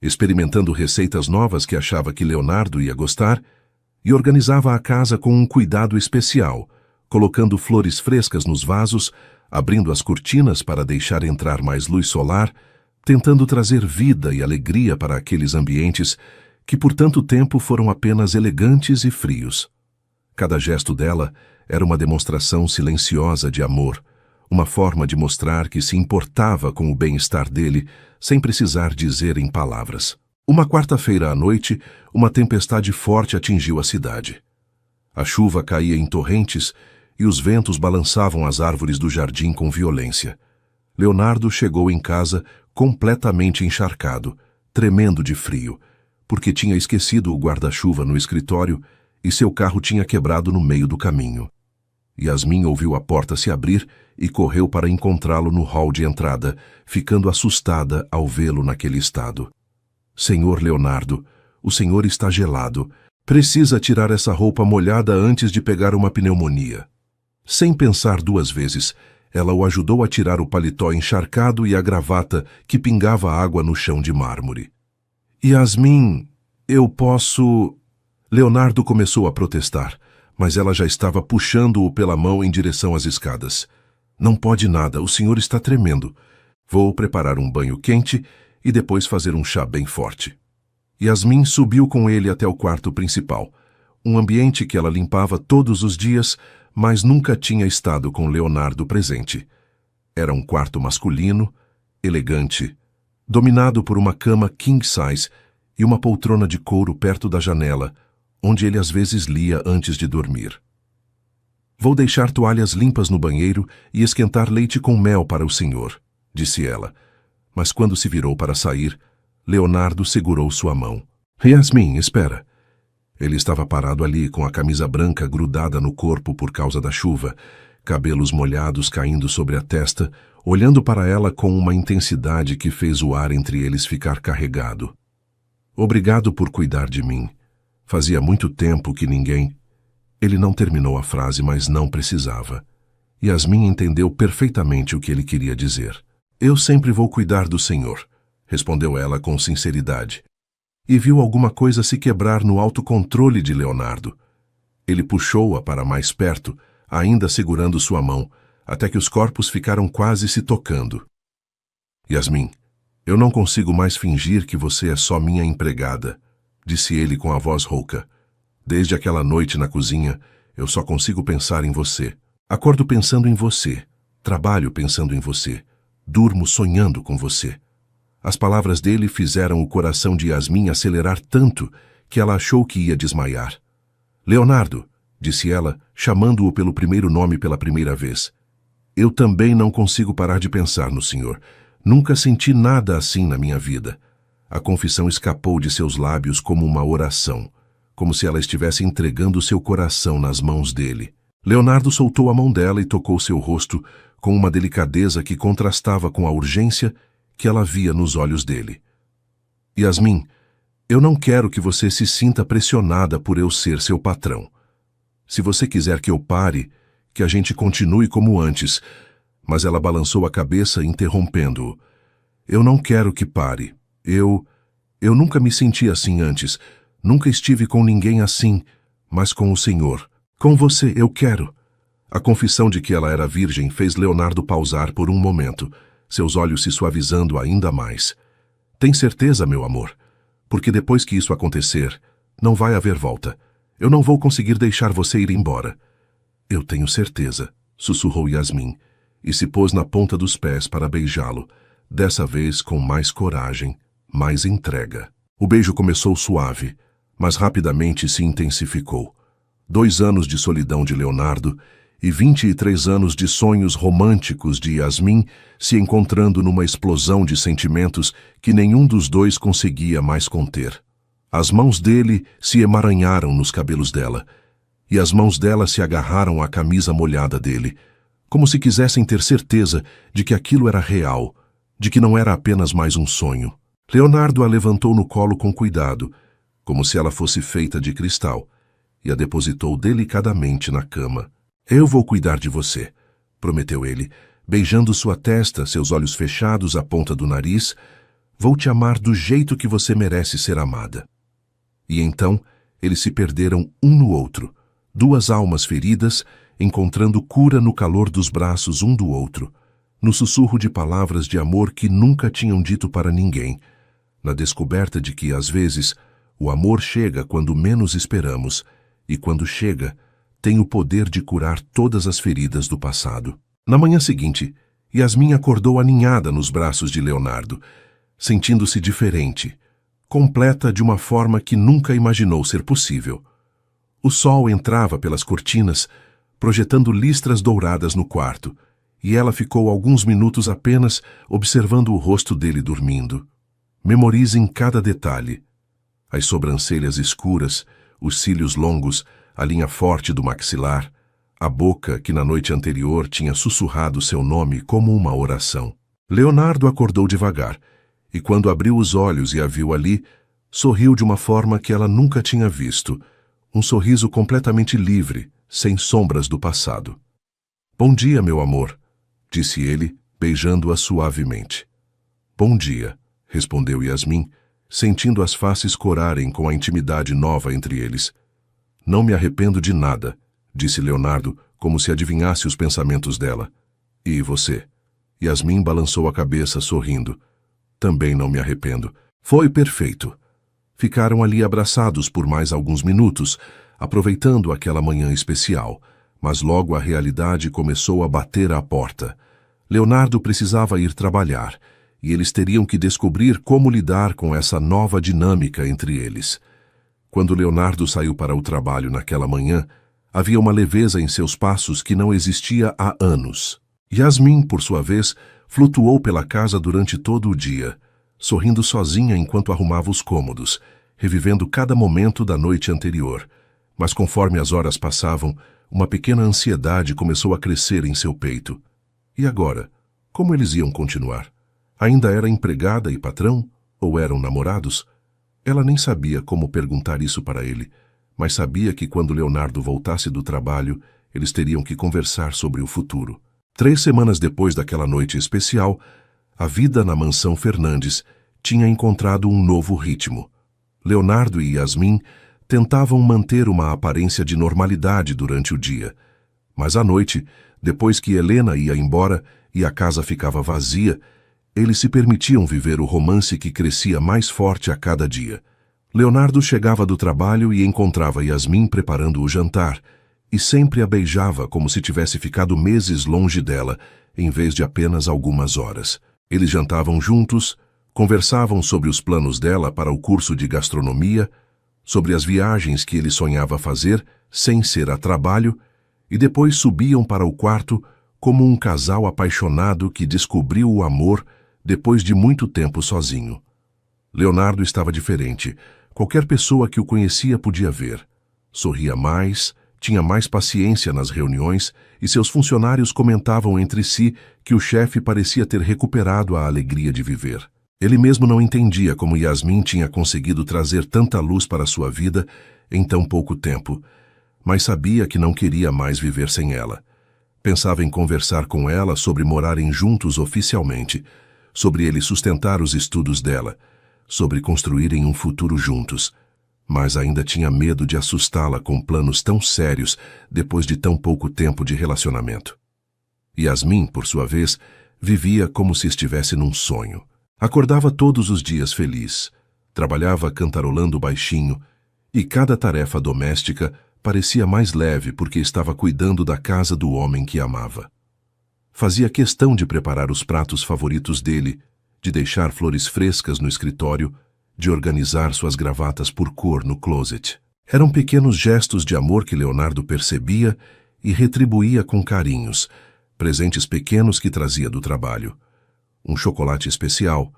experimentando receitas novas que achava que Leonardo ia gostar, e organizava a casa com um cuidado especial, colocando flores frescas nos vasos, abrindo as cortinas para deixar entrar mais luz solar, tentando trazer vida e alegria para aqueles ambientes que por tanto tempo foram apenas elegantes e frios. Cada gesto dela era uma demonstração silenciosa de amor, uma forma de mostrar que se importava com o bem-estar dele sem precisar dizer em palavras. Uma quarta-feira à noite, uma tempestade forte atingiu a cidade. A chuva caía em torrentes e os ventos balançavam as árvores do jardim com violência. Leonardo chegou em casa completamente encharcado, tremendo de frio, porque tinha esquecido o guarda-chuva no escritório e seu carro tinha quebrado no meio do caminho. Yasmin ouviu a porta se abrir e correu para encontrá-lo no hall de entrada, ficando assustada ao vê-lo naquele estado. Senhor Leonardo, o senhor está gelado. Precisa tirar essa roupa molhada antes de pegar uma pneumonia. Sem pensar 2 vezes, ela o ajudou a tirar o paletó encharcado e a gravata que pingava água no chão de mármore. Yasmin, eu posso... Leonardo começou a protestar, mas ela já estava puxando-o pela mão em direção às escadas. Não pode nada, o senhor está tremendo. Vou preparar um banho quente e depois fazer um chá bem forte. Yasmin subiu com ele até o quarto principal, um ambiente que ela limpava todos os dias, mas nunca tinha estado com Leonardo presente. Era um quarto masculino, elegante, dominado por uma cama king size e uma poltrona de couro perto da janela, onde ele às vezes lia antes de dormir. Vou deixar toalhas limpas no banheiro e esquentar leite com mel para o senhor, disse ela. Mas quando se virou para sair, Leonardo segurou sua mão. Yasmin, espera. Ele estava parado ali com a camisa branca grudada no corpo por causa da chuva, cabelos molhados caindo sobre a testa, olhando para ela com uma intensidade que fez o ar entre eles ficar carregado. Obrigado por cuidar de mim. Fazia muito tempo que ninguém... Ele não terminou a frase, mas não precisava. Yasmin entendeu perfeitamente o que ele queria dizer. Eu sempre vou cuidar do senhor, respondeu ela com sinceridade. E viu alguma coisa se quebrar no autocontrole de Leonardo. Ele puxou-a para mais perto, ainda segurando sua mão, até que os corpos ficaram quase se tocando. Yasmin, eu não consigo mais fingir que você é só minha empregada, disse ele com a voz rouca. Desde aquela noite na cozinha, eu só consigo pensar em você. Acordo pensando em você, trabalho pensando em você, durmo sonhando com você. As palavras dele fizeram o coração de Yasmin acelerar tanto que ela achou que ia desmaiar. Leonardo, disse ela, chamando-o pelo primeiro nome pela primeira vez. Eu também não consigo parar de pensar no senhor. Nunca senti nada assim na minha vida. A confissão escapou de seus lábios como uma oração, como se ela estivesse entregando seu coração nas mãos dele. Leonardo soltou a mão dela e tocou seu rosto com uma delicadeza que contrastava com a urgência que ela via nos olhos dele. Yasmin, eu não quero que você se sinta pressionada por eu ser seu patrão. Se você quiser que eu pare, que a gente continue como antes, mas ela balançou a cabeça interrompendo-o. Eu não quero que pare. Eu nunca me senti assim antes. Nunca estive com ninguém assim, mas com o Senhor. Com você, eu quero. A confissão de que ela era virgem fez Leonardo pausar por um momento, seus olhos se suavizando ainda mais. Tem certeza, meu amor? Porque depois que isso acontecer, não vai haver volta. Eu não vou conseguir deixar você ir embora. Eu tenho certeza, sussurrou Yasmin, e se pôs na ponta dos pés para beijá-lo, dessa vez com mais coragem, mais entrega. O beijo começou suave, mas rapidamente se intensificou. 2 anos de solidão de Leonardo e 23 anos de sonhos românticos de Yasmin se encontrando numa explosão de sentimentos que nenhum dos dois conseguia mais conter. As mãos dele se emaranharam nos cabelos dela, e as mãos dela se agarraram à camisa molhada dele, como se quisessem ter certeza de que aquilo era real, de que não era apenas mais um sonho. Leonardo a levantou no colo com cuidado, como se ela fosse feita de cristal, e a depositou delicadamente na cama. Eu vou cuidar de você, prometeu ele, beijando sua testa, seus olhos fechados à ponta do nariz. Vou te amar do jeito que você merece ser amada. E então, eles se perderam um no outro, 2 almas feridas, encontrando cura no calor dos braços um do outro, no sussurro de palavras de amor que nunca tinham dito para ninguém, na descoberta de que, às vezes, o amor chega quando menos esperamos, e quando chega, tem o poder de curar todas as feridas do passado. Na manhã seguinte, Yasmin acordou aninhada nos braços de Leonardo, sentindo-se diferente, completa de uma forma que nunca imaginou ser possível. O sol entrava pelas cortinas, projetando listras douradas no quarto, e ela ficou alguns minutos apenas observando o rosto dele dormindo. Memorizem cada detalhe. As sobrancelhas escuras, os cílios longos, a linha forte do maxilar, a boca que na noite anterior tinha sussurrado seu nome como uma oração. Leonardo acordou devagar, e quando abriu os olhos e a viu ali, sorriu de uma forma que ela nunca tinha visto, um sorriso completamente livre, sem sombras do passado. Bom dia, meu amor, disse ele, beijando-a suavemente. Bom dia, respondeu Yasmin, sentindo as faces corarem com a intimidade nova entre eles. Não me arrependo de nada, disse Leonardo, como se adivinhasse os pensamentos dela. E você? Yasmin balançou a cabeça, sorrindo. Também não me arrependo. Foi perfeito. Ficaram ali abraçados por mais alguns minutos, aproveitando aquela manhã especial, mas logo a realidade começou a bater à porta. Leonardo precisava ir trabalhar, e eles teriam que descobrir como lidar com essa nova dinâmica entre eles. Quando Leonardo saiu para o trabalho naquela manhã, havia uma leveza em seus passos que não existia há anos. Yasmin, por sua vez, flutuou pela casa durante todo o dia, sorrindo sozinha enquanto arrumava os cômodos, revivendo cada momento da noite anterior. Mas conforme as horas passavam, uma pequena ansiedade começou a crescer em seu peito. E agora? Como eles iam continuar? Ainda era empregada e patrão? Ou eram namorados? Ela nem sabia como perguntar isso para ele, mas sabia que quando Leonardo voltasse do trabalho, eles teriam que conversar sobre o futuro. 3 semanas depois daquela noite especial, a vida na mansão Fernandes tinha encontrado um novo ritmo. Leonardo e Yasmin tentavam manter uma aparência de normalidade durante o dia. Mas à noite, depois que Helena ia embora e a casa ficava vazia, eles se permitiam viver o romance que crescia mais forte a cada dia. Leonardo chegava do trabalho e encontrava Yasmin preparando o jantar, e sempre a beijava como se tivesse ficado meses longe dela, em vez de apenas algumas horas. Eles jantavam juntos, conversavam sobre os planos dela para o curso de gastronomia, sobre as viagens que ele sonhava fazer, sem ser a trabalho, e depois subiam para o quarto como um casal apaixonado que descobriu o amor depois de muito tempo sozinho. Leonardo estava diferente. Qualquer pessoa que o conhecia podia ver. Sorria mais, tinha mais paciência nas reuniões e seus funcionários comentavam entre si que o chefe parecia ter recuperado a alegria de viver. Ele mesmo não entendia como Yasmin tinha conseguido trazer tanta luz para sua vida em tão pouco tempo, mas sabia que não queria mais viver sem ela. Pensava em conversar com ela sobre morarem juntos oficialmente, sobre ele sustentar os estudos dela, sobre construírem um futuro juntos, mas ainda tinha medo de assustá-la com planos tão sérios depois de tão pouco tempo de relacionamento. Yasmin, por sua vez, vivia como se estivesse num sonho. Acordava todos os dias feliz, trabalhava cantarolando baixinho, e cada tarefa doméstica parecia mais leve porque estava cuidando da casa do homem que amava. Fazia questão de preparar os pratos favoritos dele, de deixar flores frescas no escritório, de organizar suas gravatas por cor no closet. Eram pequenos gestos de amor que Leonardo percebia e retribuía com carinhos, presentes pequenos que trazia do trabalho. Um chocolate especial,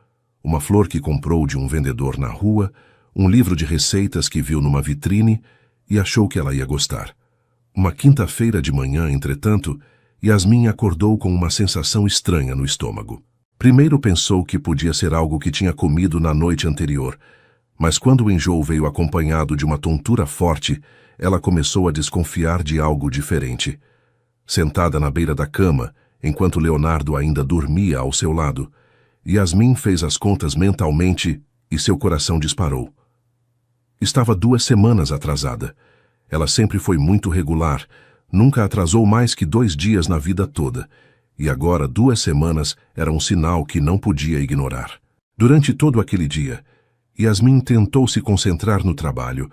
uma flor que comprou de um vendedor na rua, um livro de receitas que viu numa vitrine e achou que ela ia gostar. Uma quinta-feira de manhã, entretanto, Yasmin acordou com uma sensação estranha no estômago. Primeiro pensou que podia ser algo que tinha comido na noite anterior, mas quando o enjoo veio acompanhado de uma tontura forte, ela começou a desconfiar de algo diferente. Sentada na beira da cama, enquanto Leonardo ainda dormia ao seu lado, Yasmin fez as contas mentalmente e seu coração disparou. Estava 2 semanas atrasada. Ela sempre foi muito regular, nunca atrasou mais que 2 dias na vida toda, e agora 2 semanas era um sinal que não podia ignorar. Durante todo aquele dia, Yasmin tentou se concentrar no trabalho,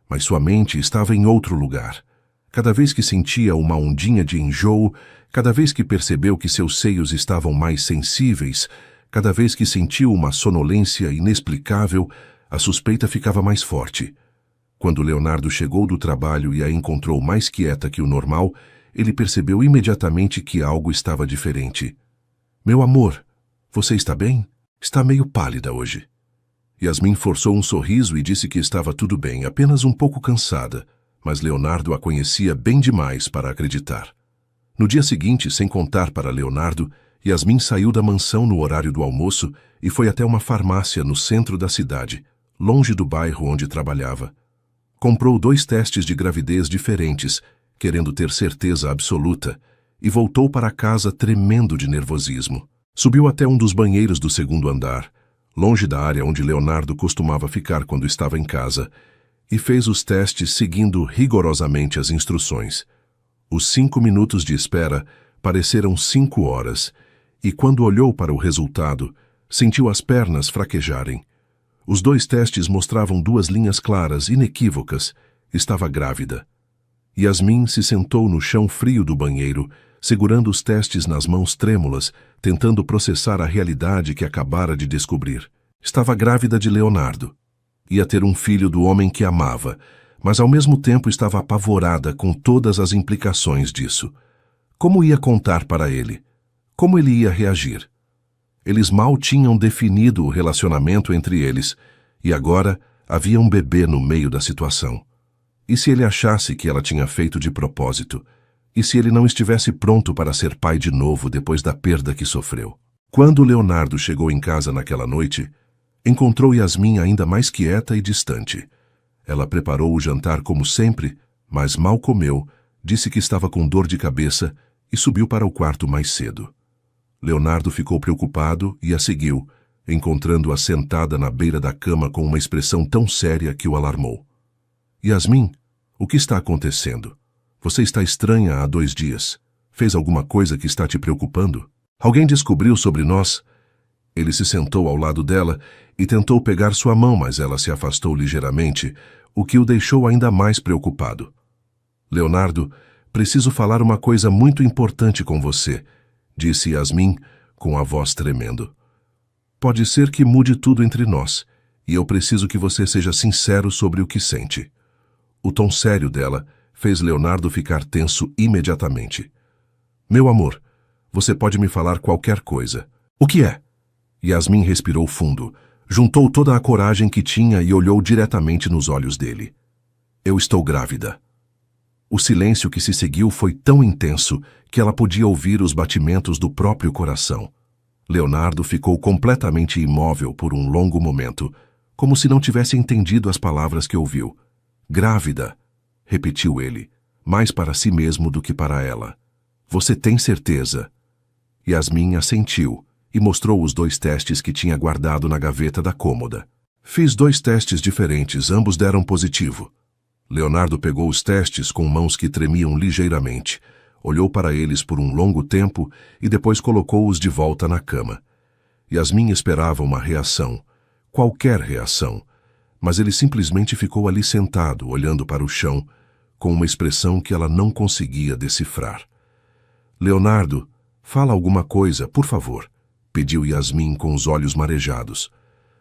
mas sua mente estava em outro lugar. Cada vez que sentia uma ondinha de enjoo, cada vez que percebeu que seus seios estavam mais sensíveis, cada vez que sentiu uma sonolência inexplicável, a suspeita ficava mais forte. Quando Leonardo chegou do trabalho e a encontrou mais quieta que o normal, ele percebeu imediatamente que algo estava diferente. "Meu amor, você está bem? Está meio pálida hoje." Yasmin forçou um sorriso e disse que estava tudo bem, apenas um pouco cansada, mas Leonardo a conhecia bem demais para acreditar. No dia seguinte, sem contar para Leonardo, Yasmin saiu da mansão no horário do almoço e foi até uma farmácia no centro da cidade, longe do bairro onde trabalhava. Comprou 2 testes de gravidez diferentes, querendo ter certeza absoluta, e voltou para casa tremendo de nervosismo. Subiu até um dos banheiros do 2º andar, longe da área onde Leonardo costumava ficar quando estava em casa, e fez os testes seguindo rigorosamente as instruções. Os 5 minutos de espera pareceram 5 horas, e quando olhou para o resultado, sentiu as pernas fraquejarem. Os 2 testes mostravam 2 linhas claras, inequívocas. Estava grávida. Yasmin se sentou no chão frio do banheiro, segurando os testes nas mãos trêmulas, tentando processar a realidade que acabara de descobrir. Estava grávida de Leonardo. Ia ter um filho do homem que amava, mas ao mesmo tempo estava apavorada com todas as implicações disso. Como ia contar para ele? Como ele ia reagir? Eles mal tinham definido o relacionamento entre eles, e agora havia um bebê no meio da situação. E se ele achasse que ela tinha feito de propósito? E se ele não estivesse pronto para ser pai de novo depois da perda que sofreu? Quando Leonardo chegou em casa naquela noite, encontrou Yasmin ainda mais quieta e distante. Ela preparou o jantar como sempre, mas mal comeu, disse que estava com dor de cabeça e subiu para o quarto mais cedo. Leonardo ficou preocupado e a seguiu, encontrando-a sentada na beira da cama com uma expressão tão séria que o alarmou. Yasmin, o que está acontecendo? Você está estranha há 2 dias. Fez alguma coisa que está te preocupando? Alguém descobriu sobre nós? Ele se sentou ao lado dela e tentou pegar sua mão, mas ela se afastou ligeiramente, o que o deixou ainda mais preocupado. Leonardo, preciso falar uma coisa muito importante com você, disse Yasmin com a voz tremendo. Pode ser que mude tudo entre nós, e eu preciso que você seja sincero sobre o que sente. O tom sério dela fez Leonardo ficar tenso imediatamente. Meu amor, você pode me falar qualquer coisa. O que é? Yasmin respirou fundo, juntou toda a coragem que tinha e olhou diretamente nos olhos dele. Eu estou grávida. O silêncio que se seguiu foi tão intenso que ela podia ouvir os batimentos do próprio coração. Leonardo ficou completamente imóvel por um longo momento, como se não tivesse entendido as palavras que ouviu. Grávida, repetiu ele, mais para si mesmo do que para ela. Você tem certeza? Yasmin assentiu e mostrou os 2 testes que tinha guardado na gaveta da cômoda. Fiz 2 testes diferentes, ambos deram positivo. Leonardo pegou os testes com mãos que tremiam ligeiramente, olhou para eles por um longo tempo e depois colocou-os de volta na cama. Yasmin esperava uma reação, qualquer reação, mas ele simplesmente ficou ali sentado, olhando para o chão, com uma expressão que ela não conseguia decifrar. Leonardo, fala alguma coisa, por favor, pediu Yasmin com os olhos marejados.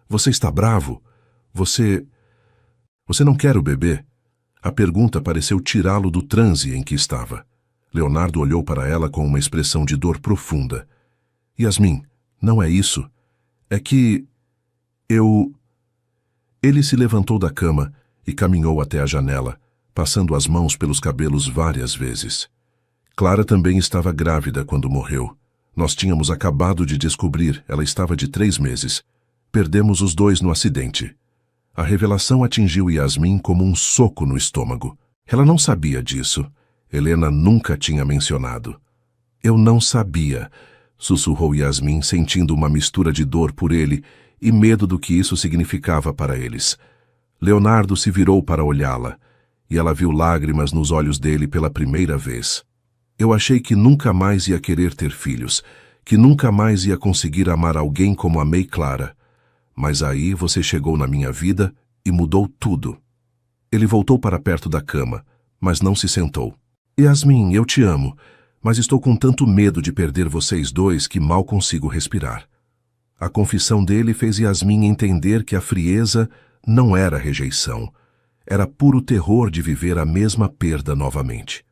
Você está bravo? Você não quer o bebê? A pergunta pareceu tirá-lo do transe em que estava. Leonardo olhou para ela com uma expressão de dor profunda. Yasmin, não é isso. É que... Ele se levantou da cama e caminhou até a janela, passando as mãos pelos cabelos várias vezes. Clara também estava grávida quando morreu. Nós tínhamos acabado de descobrir, ela estava de 3 meses. Perdemos os 2 no acidente. A revelação atingiu Yasmin como um soco no estômago. Ela não sabia disso. Helena nunca tinha mencionado. Eu não sabia, sussurrou Yasmin, sentindo uma mistura de dor por ele e medo do que isso significava para eles. Leonardo se virou para olhá-la, e ela viu lágrimas nos olhos dele pela primeira vez. Eu achei que nunca mais ia querer ter filhos, que nunca mais ia conseguir amar alguém como amei Clara. Mas aí você chegou na minha vida e mudou tudo. Ele voltou para perto da cama, mas não se sentou. Yasmin, eu te amo, mas estou com tanto medo de perder vocês 2 que mal consigo respirar. A confissão dele fez Yasmin entender que a frieza não era rejeição. Era puro terror de viver a mesma perda novamente.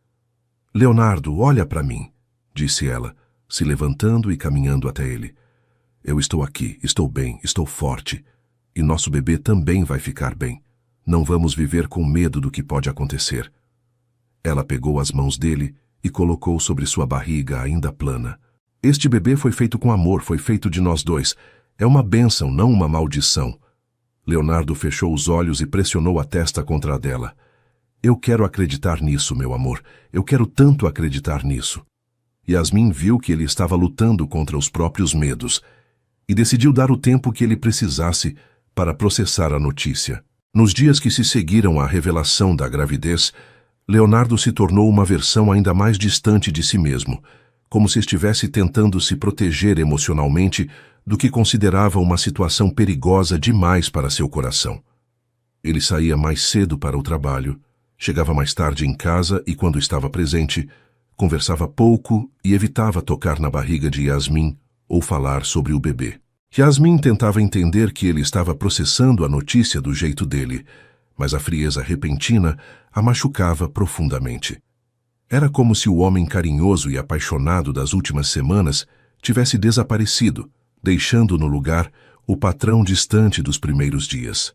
Leonardo, olha para mim, disse ela, se levantando e caminhando até ele. Eu estou aqui, estou bem, estou forte. E nosso bebê também vai ficar bem. Não vamos viver com medo do que pode acontecer. Ela pegou as mãos dele e colocou sobre sua barriga ainda plana. Este bebê foi feito com amor, foi feito de nós 2. É uma bênção, não uma maldição. Leonardo fechou os olhos e pressionou a testa contra a dela. Eu quero acreditar nisso, meu amor. Eu quero tanto acreditar nisso. Yasmin viu que ele estava lutando contra os próprios medos e decidiu dar o tempo que ele precisasse para processar a notícia. Nos dias que se seguiram à revelação da gravidez, Leonardo se tornou uma versão ainda mais distante de si mesmo, como se estivesse tentando se proteger emocionalmente do que considerava uma situação perigosa demais para seu coração. Ele saía mais cedo para o trabalho, chegava mais tarde em casa e, quando estava presente, conversava pouco e evitava tocar na barriga de Yasmin ou falar sobre o bebê. Yasmin tentava entender que ele estava processando a notícia do jeito dele, mas a frieza repentina a machucava profundamente. Era como se o homem carinhoso e apaixonado das últimas semanas tivesse desaparecido, deixando no lugar o patrão distante dos primeiros dias.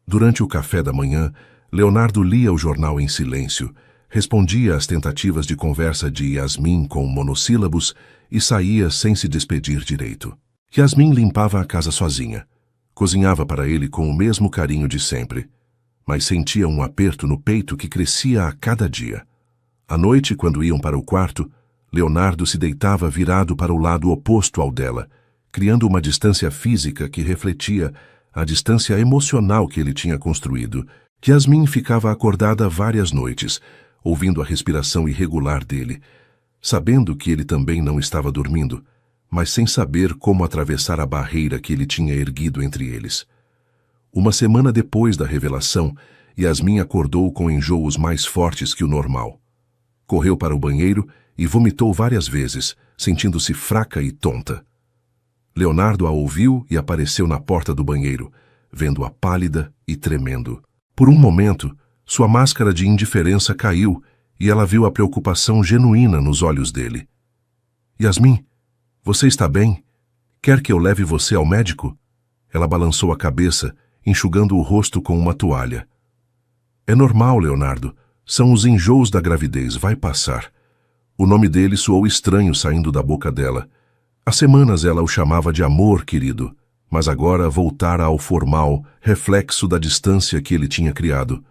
Durante o café da manhã, Leonardo lia o jornal em silêncio, respondia às tentativas de conversa de Yasmin com monossílabos e saía sem se despedir direito. Yasmin limpava a casa sozinha. Cozinhava para ele com o mesmo carinho de sempre, mas sentia um aperto no peito que crescia a cada dia. À noite, quando iam para o quarto, Leonardo se deitava virado para o lado oposto ao dela, criando uma distância física que refletia a distância emocional que ele tinha construído. Yasmin ficava acordada várias noites, ouvindo a respiração irregular dele, sabendo que ele também não estava dormindo, mas sem saber como atravessar a barreira que ele tinha erguido entre eles. Uma semana depois da revelação, Yasmin acordou com enjoos mais fortes que o normal. Correu para o banheiro e vomitou várias vezes, sentindo-se fraca e tonta. Leonardo a ouviu e apareceu na porta do banheiro, vendo-a pálida e tremendo. Por um momento, sua máscara de indiferença caiu e ela viu a preocupação genuína nos olhos dele. Yasmin, você está bem? Quer que eu leve você ao médico? Ela balançou a cabeça, enxugando o rosto com uma toalha. É normal, Leonardo. São os enjoos da gravidez, vai passar. O nome dele soou estranho saindo da boca dela. Há semanas ela o chamava de amor, querido, mas agora voltara ao formal, reflexo da distância que ele tinha criado.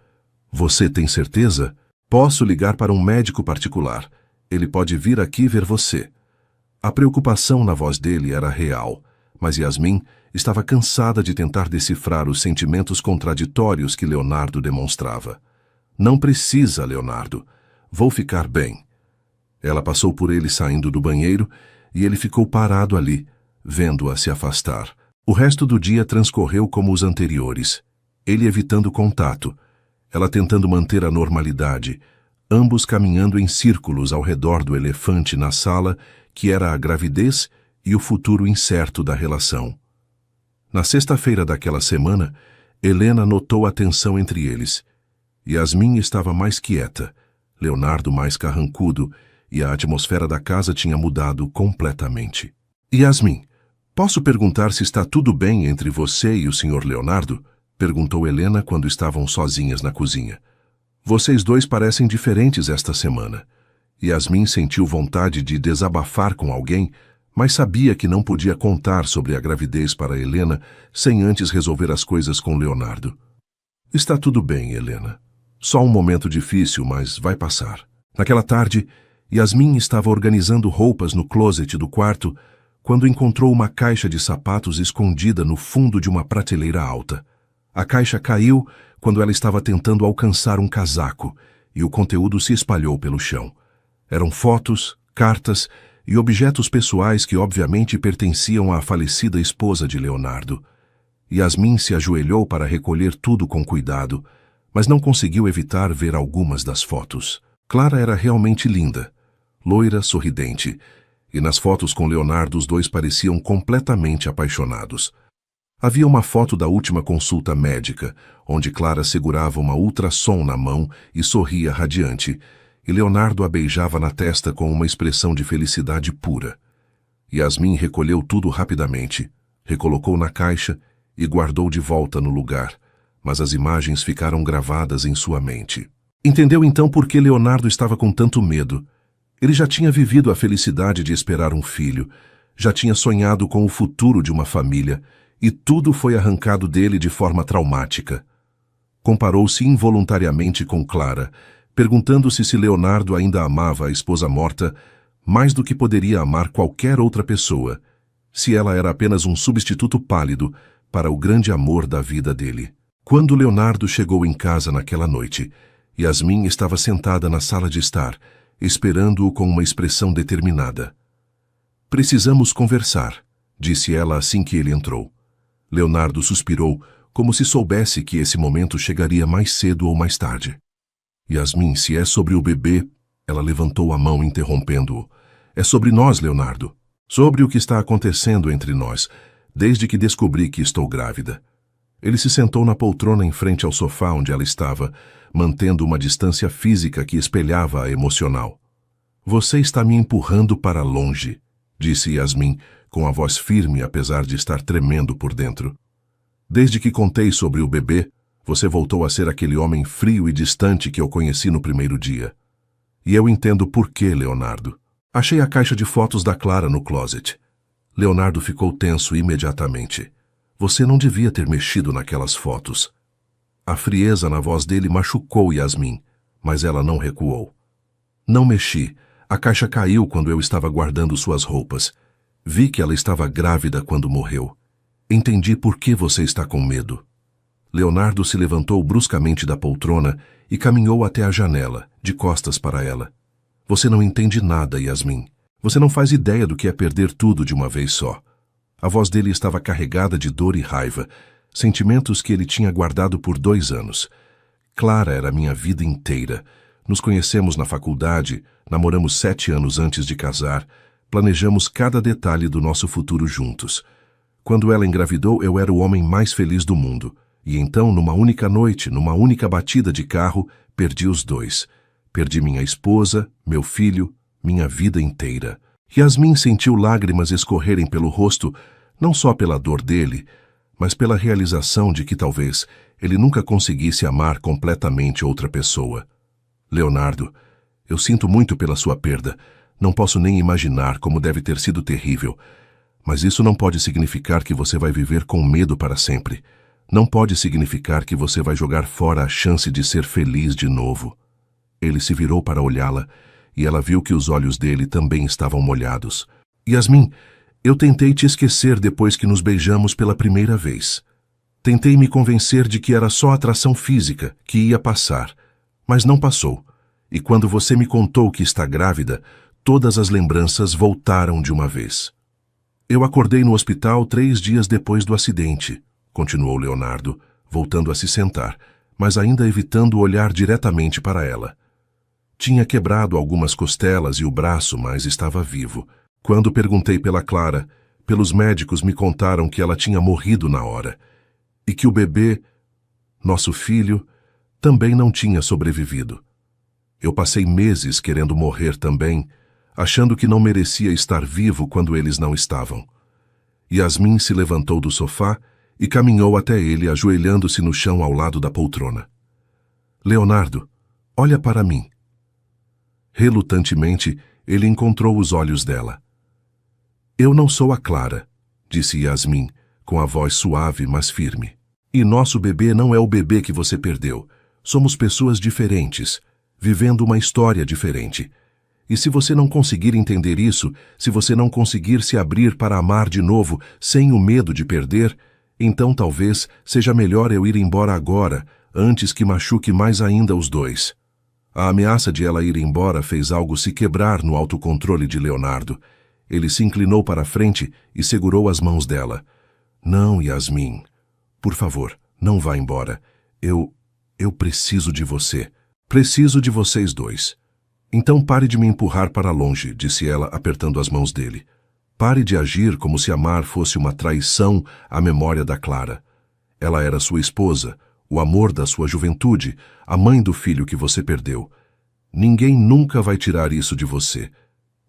Você tem certeza? Posso ligar para um médico particular. Ele pode vir aqui ver você. A preocupação na voz dele era real, mas Yasmin estava cansada de tentar decifrar os sentimentos contraditórios que Leonardo demonstrava. Não precisa, Leonardo. Vou ficar bem. Ela passou por ele saindo do banheiro e ele ficou parado ali, vendo-a se afastar. O resto do dia transcorreu como os anteriores, ele evitando contato, ela tentando manter a normalidade, ambos caminhando em círculos ao redor do elefante na sala, que era a gravidez e o futuro incerto da relação. Na sexta-feira daquela semana, Helena notou a tensão entre eles. Yasmin estava mais quieta, Leonardo mais carrancudo, e a atmosfera da casa tinha mudado completamente. Yasmin, posso perguntar se está tudo bem entre você e o Sr. Leonardo? Perguntou Helena quando estavam sozinhas na cozinha. Vocês dois parecem diferentes esta semana. Yasmin sentiu vontade de desabafar com alguém, mas sabia que não podia contar sobre a gravidez para Helena sem antes resolver as coisas com Leonardo. Está tudo bem, Helena. Só um momento difícil, mas vai passar. Naquela tarde, Yasmin estava organizando roupas no closet do quarto quando encontrou uma caixa de sapatos escondida no fundo de uma prateleira alta. A caixa caiu quando ela estava tentando alcançar um casaco e o conteúdo se espalhou pelo chão. Eram fotos, cartas e objetos pessoais que obviamente pertenciam à falecida esposa de Leonardo. Yasmin se ajoelhou para recolher tudo com cuidado, mas não conseguiu evitar ver algumas das fotos. Clara era realmente linda, loira, sorridente, e nas fotos com Leonardo os dois pareciam completamente apaixonados. Havia uma foto da última consulta médica, onde Clara segurava uma ultrassom na mão e sorria radiante, e Leonardo a beijava na testa com uma expressão de felicidade pura. Yasmin recolheu tudo rapidamente, recolocou na caixa e guardou de volta no lugar, mas as imagens ficaram gravadas em sua mente. Entendeu então por que Leonardo estava com tanto medo. Ele já tinha vivido a felicidade de esperar um filho, já tinha sonhado com o futuro de uma família, e tudo foi arrancado dele de forma traumática. Comparou-se involuntariamente com Clara, perguntando-se se Leonardo ainda amava a esposa morta mais do que poderia amar qualquer outra pessoa, se ela era apenas um substituto pálido para o grande amor da vida dele. Quando Leonardo chegou em casa naquela noite, Yasmin estava sentada na sala de estar, esperando-o com uma expressão determinada. Precisamos conversar, disse ela assim que ele entrou. Leonardo suspirou, como se soubesse que esse momento chegaria mais cedo ou mais tarde. Yasmin, se é sobre o bebê, Ela levantou a mão, interrompendo-o. É sobre nós, Leonardo. Sobre o que está acontecendo entre nós, desde que descobri que estou grávida. Ele se sentou na poltrona em frente ao sofá onde ela estava, mantendo uma distância física que espelhava a emocional. Você está me empurrando para longe, disse Yasmin, com a voz firme apesar de estar tremendo por dentro. Desde que contei sobre o bebê, você voltou a ser aquele homem frio e distante que eu conheci no primeiro dia. E eu entendo por quê, Leonardo. Achei a caixa de fotos da Clara no closet. Leonardo ficou tenso imediatamente. Você não devia ter mexido naquelas fotos. A frieza na voz dele machucou Yasmin, mas ela não recuou. Não mexi. A caixa caiu quando eu estava guardando suas roupas. Vi que ela estava grávida quando morreu. Entendi por que você está com medo. Leonardo se levantou bruscamente da poltrona e caminhou até a janela, de costas para ela. Você não entende nada, Yasmin. Você não faz ideia do que é perder tudo de uma vez só. A voz dele estava carregada de dor e raiva, sentimentos que ele tinha guardado por 2 anos. Clara era minha vida inteira. Nos conhecemos na faculdade, namoramos 7 anos antes de casar, planejamos cada detalhe do nosso futuro juntos. Quando ela engravidou, eu era o homem mais feliz do mundo. E então, numa única noite, numa única batida de carro, perdi os 2. Perdi minha esposa, meu filho, minha vida inteira. Yasmin sentiu lágrimas escorrerem pelo rosto, não só pela dor dele, mas pela realização de que talvez ele nunca conseguisse amar completamente outra pessoa. Leonardo, eu sinto muito pela sua perda. Não posso nem imaginar como deve ter sido terrível. Mas isso não pode significar que você vai viver com medo para sempre. Não pode significar que você vai jogar fora a chance de ser feliz de novo. Ele se virou para olhá-la e ela viu que os olhos dele também estavam molhados. Yasmin, eu tentei te esquecer depois que nos beijamos pela primeira vez. Tentei me convencer de que era só atração física, que ia passar. Mas não passou. E quando você me contou que está grávida, todas as lembranças voltaram de uma vez. Eu acordei no hospital 3 dias depois do acidente, continuou Leonardo, voltando a se sentar, mas ainda evitando olhar diretamente para ela. Tinha quebrado algumas costelas e o braço, mas estava vivo. Quando perguntei pela Clara, pelos médicos me contaram que ela tinha morrido na hora. E que o bebê, nosso filho, também não tinha sobrevivido. Eu passei meses querendo morrer também, achando que não merecia estar vivo quando eles não estavam. Yasmin se levantou do sofá e caminhou até ele, ajoelhando-se no chão ao lado da poltrona. Leonardo, olha para mim. Relutantemente, ele encontrou os olhos dela. Eu não sou a Clara, disse Yasmin, com a voz suave, mas firme. E nosso bebê não é o bebê que você perdeu. Somos pessoas diferentes, vivendo uma história diferente. E se você não conseguir entender isso, se você não conseguir se abrir para amar de novo, sem o medo de perder, então talvez seja melhor eu ir embora agora, antes que machuque mais ainda os 2. A ameaça de ela ir embora fez algo se quebrar no autocontrole de Leonardo. Ele se inclinou para a frente e segurou as mãos dela. Não, Yasmin. Por favor, não vá embora. Eu preciso de você. Preciso de vocês 2. Então pare de me empurrar para longe, disse ela, apertando as mãos dele. Pare de agir como se amar fosse uma traição à memória da Clara. Ela era sua esposa, o amor da sua juventude, a mãe do filho que você perdeu. Ninguém nunca vai tirar isso de você.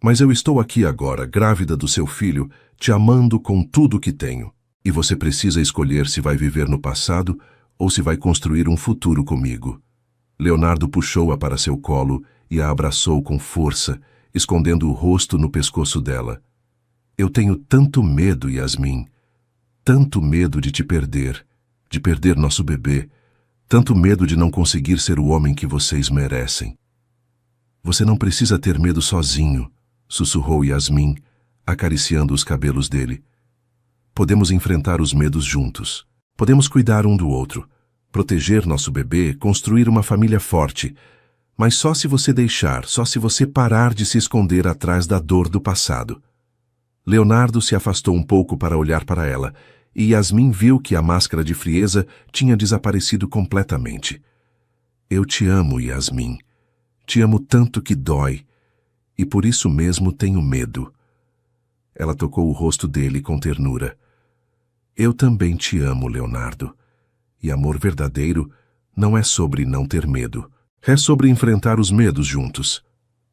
Mas eu estou aqui agora, grávida do seu filho, te amando com tudo que tenho. E você precisa escolher se vai viver no passado ou se vai construir um futuro comigo. Leonardo puxou-a para seu colo e a abraçou com força, escondendo o rosto no pescoço dela. Eu tenho tanto medo, Yasmin. Tanto medo de te perder, de perder nosso bebê. Tanto medo de não conseguir ser o homem que vocês merecem. Você não precisa ter medo sozinho, sussurrou Yasmin, acariciando os cabelos dele. Podemos enfrentar os medos juntos. Podemos cuidar um do outro, proteger nosso bebê, construir uma família forte. Mas só se você deixar, só se você parar de se esconder atrás da dor do passado. Leonardo se afastou um pouco para olhar para ela, e Yasmin viu que a máscara de frieza tinha desaparecido completamente. Eu te amo, Yasmin. Te amo tanto que dói, e por isso mesmo tenho medo. Ela tocou o rosto dele com ternura. Eu também te amo, Leonardo. E amor verdadeiro não é sobre não ter medo. É sobre enfrentar os medos juntos.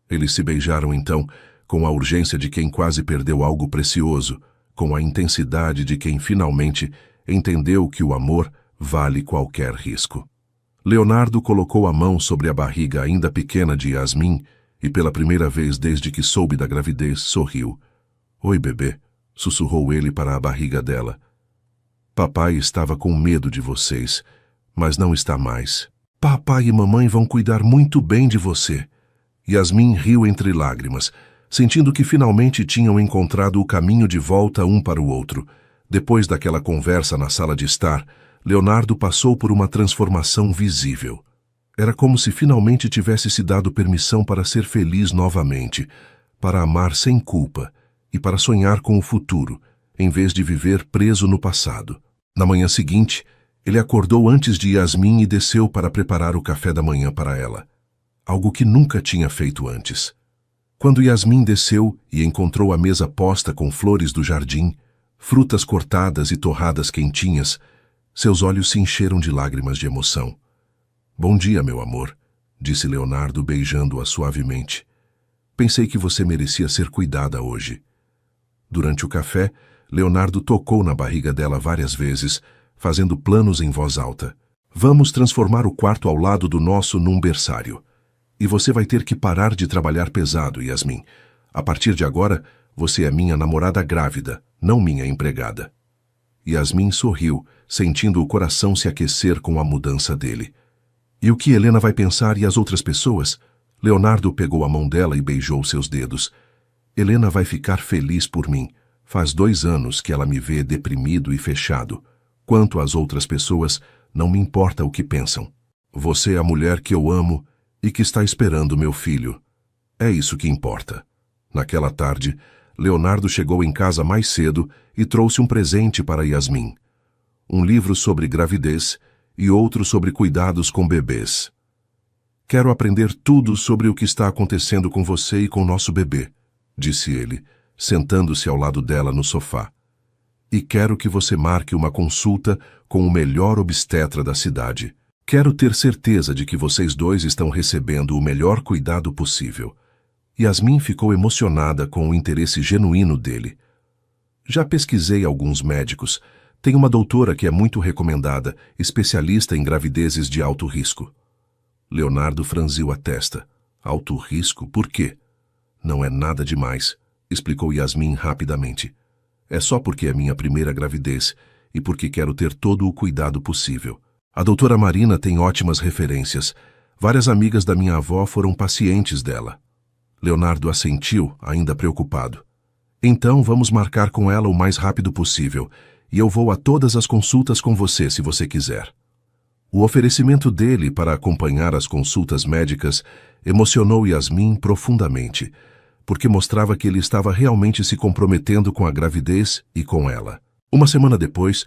Eles se beijaram então, com a urgência de quem quase perdeu algo precioso, com a intensidade de quem finalmente entendeu que o amor vale qualquer risco. Leonardo colocou a mão sobre a barriga ainda pequena de Yasmin e, pela primeira vez desde que soube da gravidez, sorriu. Oi, bebê, sussurrou ele para a barriga dela. Papai estava com medo de vocês, mas não está mais. Papai e mamãe vão cuidar muito bem de você. Yasmin riu entre lágrimas, sentindo que finalmente tinham encontrado o caminho de volta um para o outro. Depois daquela conversa na sala de estar, Leonardo passou por uma transformação visível. Era como se finalmente tivesse se dado permissão para ser feliz novamente, para amar sem culpa e para sonhar com o futuro, em vez de viver preso no passado. Na manhã seguinte, ele acordou antes de Yasmin e desceu para preparar o café da manhã para ela, algo que nunca tinha feito antes. Quando Yasmin desceu e encontrou a mesa posta com flores do jardim, frutas cortadas e torradas quentinhas, seus olhos se encheram de lágrimas de emoção. Bom dia, meu amor, disse Leonardo beijando-a suavemente. Pensei que você merecia ser cuidada hoje. Durante o café, Leonardo tocou na barriga dela várias vezes, fazendo planos em voz alta. Vamos transformar o quarto ao lado do nosso num berçário. E você vai ter que parar de trabalhar pesado, Yasmin. A partir de agora, você é minha namorada grávida, não minha empregada. Yasmin sorriu, sentindo o coração se aquecer com a mudança dele. E o que Helena vai pensar e as outras pessoas? Leonardo pegou a mão dela e beijou seus dedos. Helena vai ficar feliz por mim. Faz 2 anos que ela me vê deprimido e fechado. Quanto às outras pessoas, não me importa o que pensam. Você é a mulher que eu amo e que está esperando meu filho. É isso que importa. Naquela tarde, Leonardo chegou em casa mais cedo e trouxe um presente para Yasmin. Um livro sobre gravidez e outro sobre cuidados com bebês. Quero aprender tudo sobre o que está acontecendo com você e com nosso bebê, disse ele, sentando-se ao lado dela no sofá. E quero que você marque uma consulta com o melhor obstetra da cidade. Quero ter certeza de que vocês dois estão recebendo o melhor cuidado possível. Yasmin ficou emocionada com o interesse genuíno dele. Já pesquisei alguns médicos. Tem uma doutora que é muito recomendada, especialista em gravidezes de alto risco. Leonardo franziu a testa. Alto risco? Por quê? Não é nada demais, explicou Yasmin rapidamente. É só porque é minha primeira gravidez e porque quero ter todo o cuidado possível. A doutora Marina tem ótimas referências. Várias amigas da minha avó foram pacientes dela. Leonardo assentiu, ainda preocupado. Então vamos marcar com ela o mais rápido possível, e eu vou a todas as consultas com você se você quiser. O oferecimento dele para acompanhar as consultas médicas emocionou Yasmin profundamente, porque mostrava que ele estava realmente se comprometendo com a gravidez e com ela. Uma semana depois,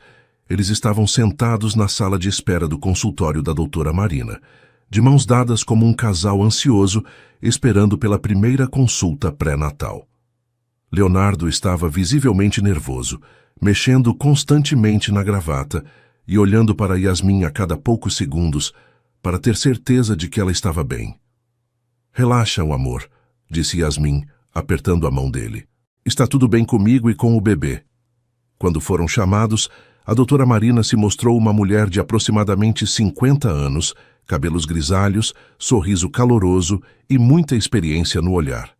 eles estavam sentados na sala de espera do consultório da doutora Marina, de mãos dadas como um casal ansioso, esperando pela primeira consulta pré-natal. Leonardo estava visivelmente nervoso, mexendo constantemente na gravata e olhando para Yasmin a cada poucos segundos para ter certeza de que ela estava bem. Relaxa, amor, disse Yasmin, apertando a mão dele. Está tudo bem comigo e com o bebê. Quando foram chamados, a doutora Marina se mostrou uma mulher de aproximadamente 50 anos, cabelos grisalhos, sorriso caloroso e muita experiência no olhar.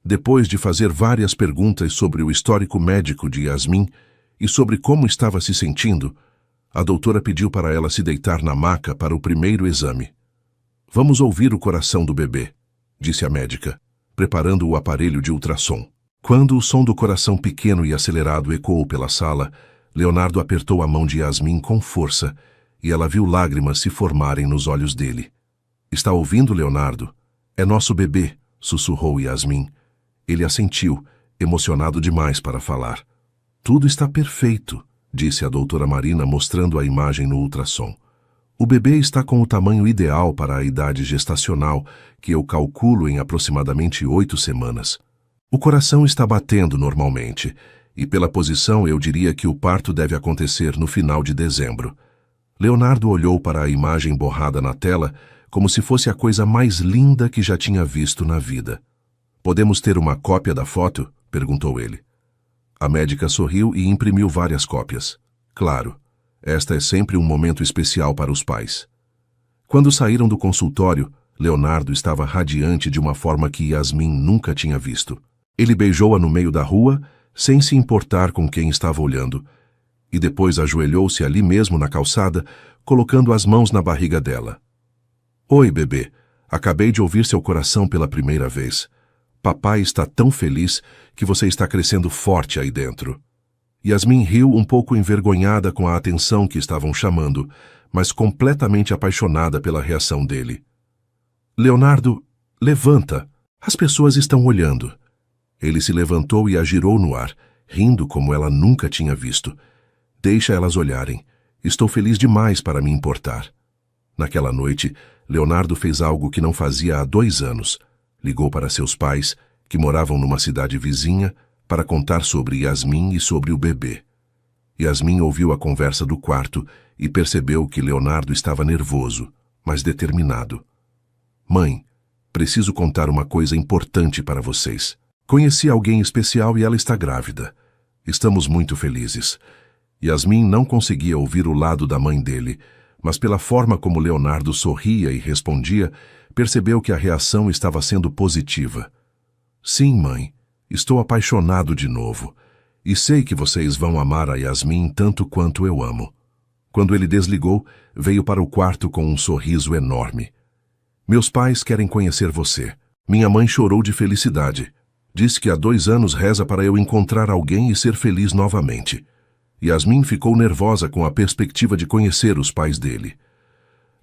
Depois de fazer várias perguntas sobre o histórico médico de Yasmin e sobre como estava se sentindo, a doutora pediu para ela se deitar na maca para o primeiro exame. Vamos ouvir o coração do bebê, disse a médica, preparando o aparelho de ultrassom. Quando o som do coração pequeno e acelerado ecoou pela sala, Leonardo apertou a mão de Yasmin com força e ela viu lágrimas se formarem nos olhos dele. Está ouvindo, Leonardo? É nosso bebê, sussurrou Yasmin. Ele assentiu, emocionado demais para falar. Tudo está perfeito, disse a doutora Marina mostrando a imagem no ultrassom. O bebê está com o tamanho ideal para a idade gestacional, que eu calculo em aproximadamente 8 semanas. O coração está batendo normalmente, e pela posição eu diria que o parto deve acontecer no final de dezembro. Leonardo olhou para a imagem borrada na tela como se fosse a coisa mais linda que já tinha visto na vida. "Podemos ter uma cópia da foto?" perguntou ele. A médica sorriu e imprimiu várias cópias. Claro, esta é sempre um momento especial para os pais. Quando saíram do consultório, Leonardo estava radiante de uma forma que Yasmin nunca tinha visto. Ele beijou-a no meio da rua, sem se importar com quem estava olhando, e depois ajoelhou-se ali mesmo na calçada, colocando as mãos na barriga dela. "Oi, bebê. Acabei de ouvir seu coração pela primeira vez. Papai está tão feliz que você está crescendo forte aí dentro." Yasmin riu um pouco envergonhada com a atenção que estavam chamando, mas completamente apaixonada pela reação dele. "Leonardo, levanta. As pessoas estão olhando." Ele se levantou e a girou no ar, rindo como ela nunca tinha visto. "Deixa elas olharem. Estou feliz demais para me importar." Naquela noite, Leonardo fez algo que não fazia há 2 anos. Ligou para seus pais, que moravam numa cidade vizinha, para contar sobre Yasmin e sobre o bebê. Yasmin ouviu a conversa do quarto e percebeu que Leonardo estava nervoso, mas determinado. "Mãe, preciso contar uma coisa importante para vocês. Conheci alguém especial e ela está grávida. Estamos muito felizes." Yasmin não conseguia ouvir o lado da mãe dele, mas pela forma como Leonardo sorria e respondia, percebeu que a reação estava sendo positiva. "Sim, mãe, estou apaixonado de novo, e sei que vocês vão amar a Yasmin tanto quanto eu amo." Quando ele desligou, veio para o quarto com um sorriso enorme. "Meus pais querem conhecer você." Minha mãe chorou de felicidade. Disse que há 2 anos reza para eu encontrar alguém e ser feliz novamente. Yasmin ficou nervosa com a perspectiva de conhecer os pais dele.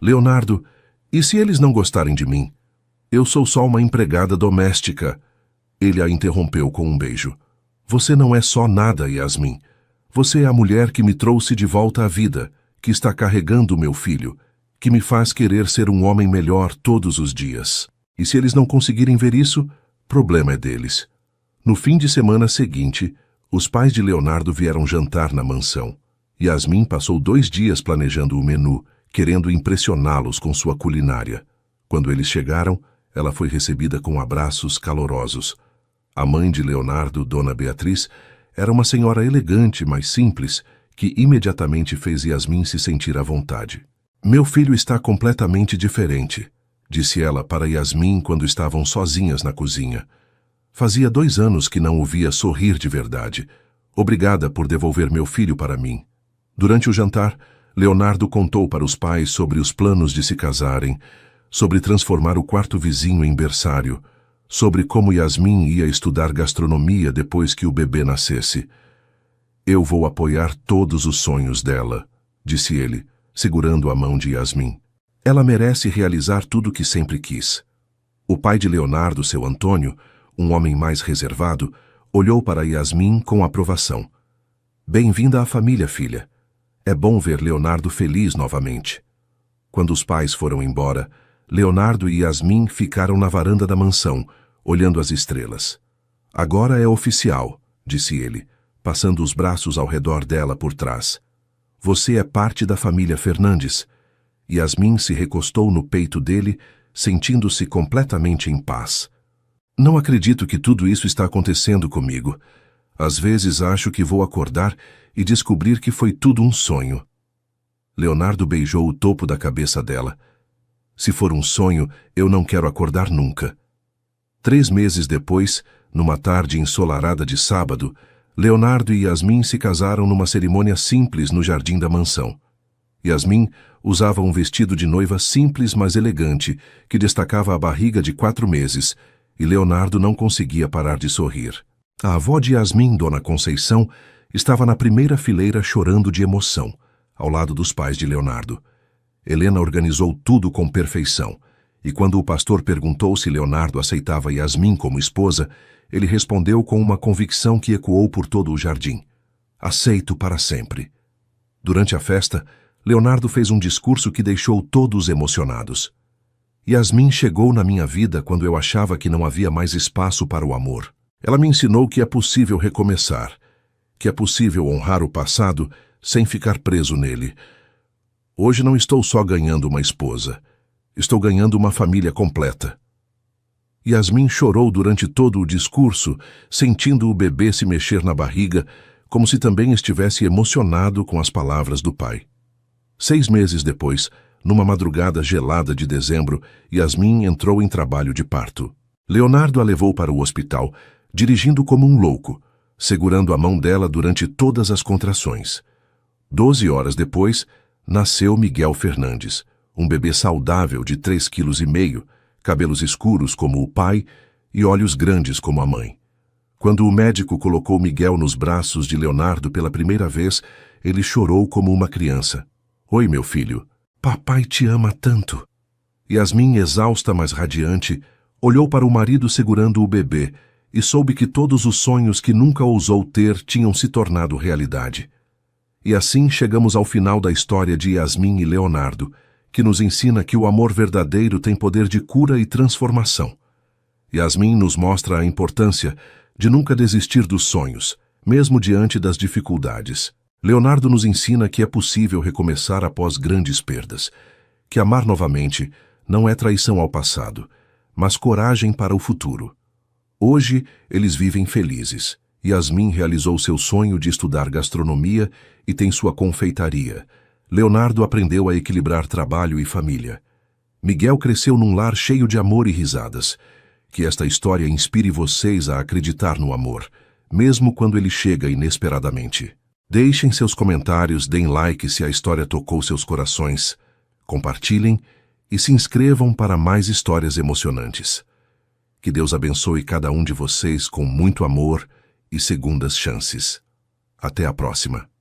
"Leonardo, e se eles não gostarem de mim? Eu sou só uma empregada doméstica." Ele a interrompeu com um beijo. "Você não é só nada, Yasmin. Você é a mulher que me trouxe de volta à vida, que está carregando o meu filho, que me faz querer ser um homem melhor todos os dias. E se eles não conseguirem ver isso, problema é deles." No fim de semana seguinte, os pais de Leonardo vieram jantar na mansão. Yasmin passou 2 dias planejando o menu, querendo impressioná-los com sua culinária. Quando eles chegaram, ela foi recebida com abraços calorosos. A mãe de Leonardo, Dona Beatriz, era uma senhora elegante, mas simples, que imediatamente fez Yasmin se sentir à vontade. "Meu filho está completamente diferente", disse ela para Yasmin quando estavam sozinhas na cozinha. "Fazia 2 anos que não o via sorrir de verdade. Obrigada por devolver meu filho para mim." Durante o jantar, Leonardo contou para os pais sobre os planos de se casarem, sobre transformar o quarto vizinho em berçário, sobre como Yasmin ia estudar gastronomia depois que o bebê nascesse. "Eu vou apoiar todos os sonhos dela", disse ele, segurando a mão de Yasmin. "Ela merece realizar tudo o que sempre quis." O pai de Leonardo, seu Antônio, um homem mais reservado, olhou para Yasmin com aprovação. "Bem-vinda à família, filha. É bom ver Leonardo feliz novamente." Quando os pais foram embora, Leonardo e Yasmin ficaram na varanda da mansão, olhando as estrelas. "Agora é oficial", disse ele, passando os braços ao redor dela por trás. "Você é parte da família Fernandes." Yasmin se recostou no peito dele, sentindo-se completamente em paz. "Não acredito que tudo isso está acontecendo comigo. Às vezes acho que vou acordar e descobrir que foi tudo um sonho." Leonardo beijou o topo da cabeça dela. "Se for um sonho, eu não quero acordar nunca." 3 meses depois, numa tarde ensolarada de sábado, Leonardo e Yasmin se casaram numa cerimônia simples no jardim da mansão. Yasmin usava um vestido de noiva simples, mas elegante, que destacava a barriga de 4 meses, e Leonardo não conseguia parar de sorrir. A avó de Yasmin, Dona Conceição, estava na primeira fileira chorando de emoção, ao lado dos pais de Leonardo. Helena organizou tudo com perfeição, e quando o pastor perguntou se Leonardo aceitava Yasmin como esposa, ele respondeu com uma convicção que ecoou por todo o jardim: "Aceito para sempre." Durante a festa, Leonardo fez um discurso que deixou todos emocionados. Yasmin chegou na minha vida quando eu achava que não havia mais espaço para o amor. Ela me ensinou que é possível recomeçar, que é possível honrar o passado sem ficar preso nele. Hoje não estou só ganhando uma esposa, estou ganhando uma família completa. Yasmin chorou durante todo o discurso, sentindo o bebê se mexer na barriga, como se também estivesse emocionado com as palavras do pai. 6 meses depois, numa madrugada gelada de dezembro, Yasmin entrou em trabalho de parto. Leonardo a levou para o hospital, dirigindo como um louco, segurando a mão dela durante todas as contrações. 12 horas depois, nasceu Miguel Fernandes, um bebê saudável de 3,5 kg, cabelos escuros como o pai e olhos grandes como a mãe. Quando o médico colocou Miguel nos braços de Leonardo pela primeira vez, ele chorou como uma criança. "Oi, meu filho. Papai te ama tanto." Yasmin, exausta, mas radiante, olhou para o marido segurando o bebê e soube que todos os sonhos que nunca ousou ter tinham se tornado realidade. E assim chegamos ao final da história de Yasmin e Leonardo, que nos ensina que o amor verdadeiro tem poder de cura e transformação. Yasmin nos mostra a importância de nunca desistir dos sonhos, mesmo diante das dificuldades. Leonardo nos ensina que é possível recomeçar após grandes perdas, que amar novamente não é traição ao passado, mas coragem para o futuro. Hoje, eles vivem felizes. Yasmin realizou seu sonho de estudar gastronomia e tem sua confeitaria. Leonardo aprendeu a equilibrar trabalho e família. Miguel cresceu num lar cheio de amor e risadas. Que esta história inspire vocês a acreditar no amor, mesmo quando ele chega inesperadamente. Deixem seus comentários, deem like se a história tocou seus corações, compartilhem e se inscrevam para mais histórias emocionantes. Que Deus abençoe cada um de vocês com muito amor e segundas chances. Até a próxima.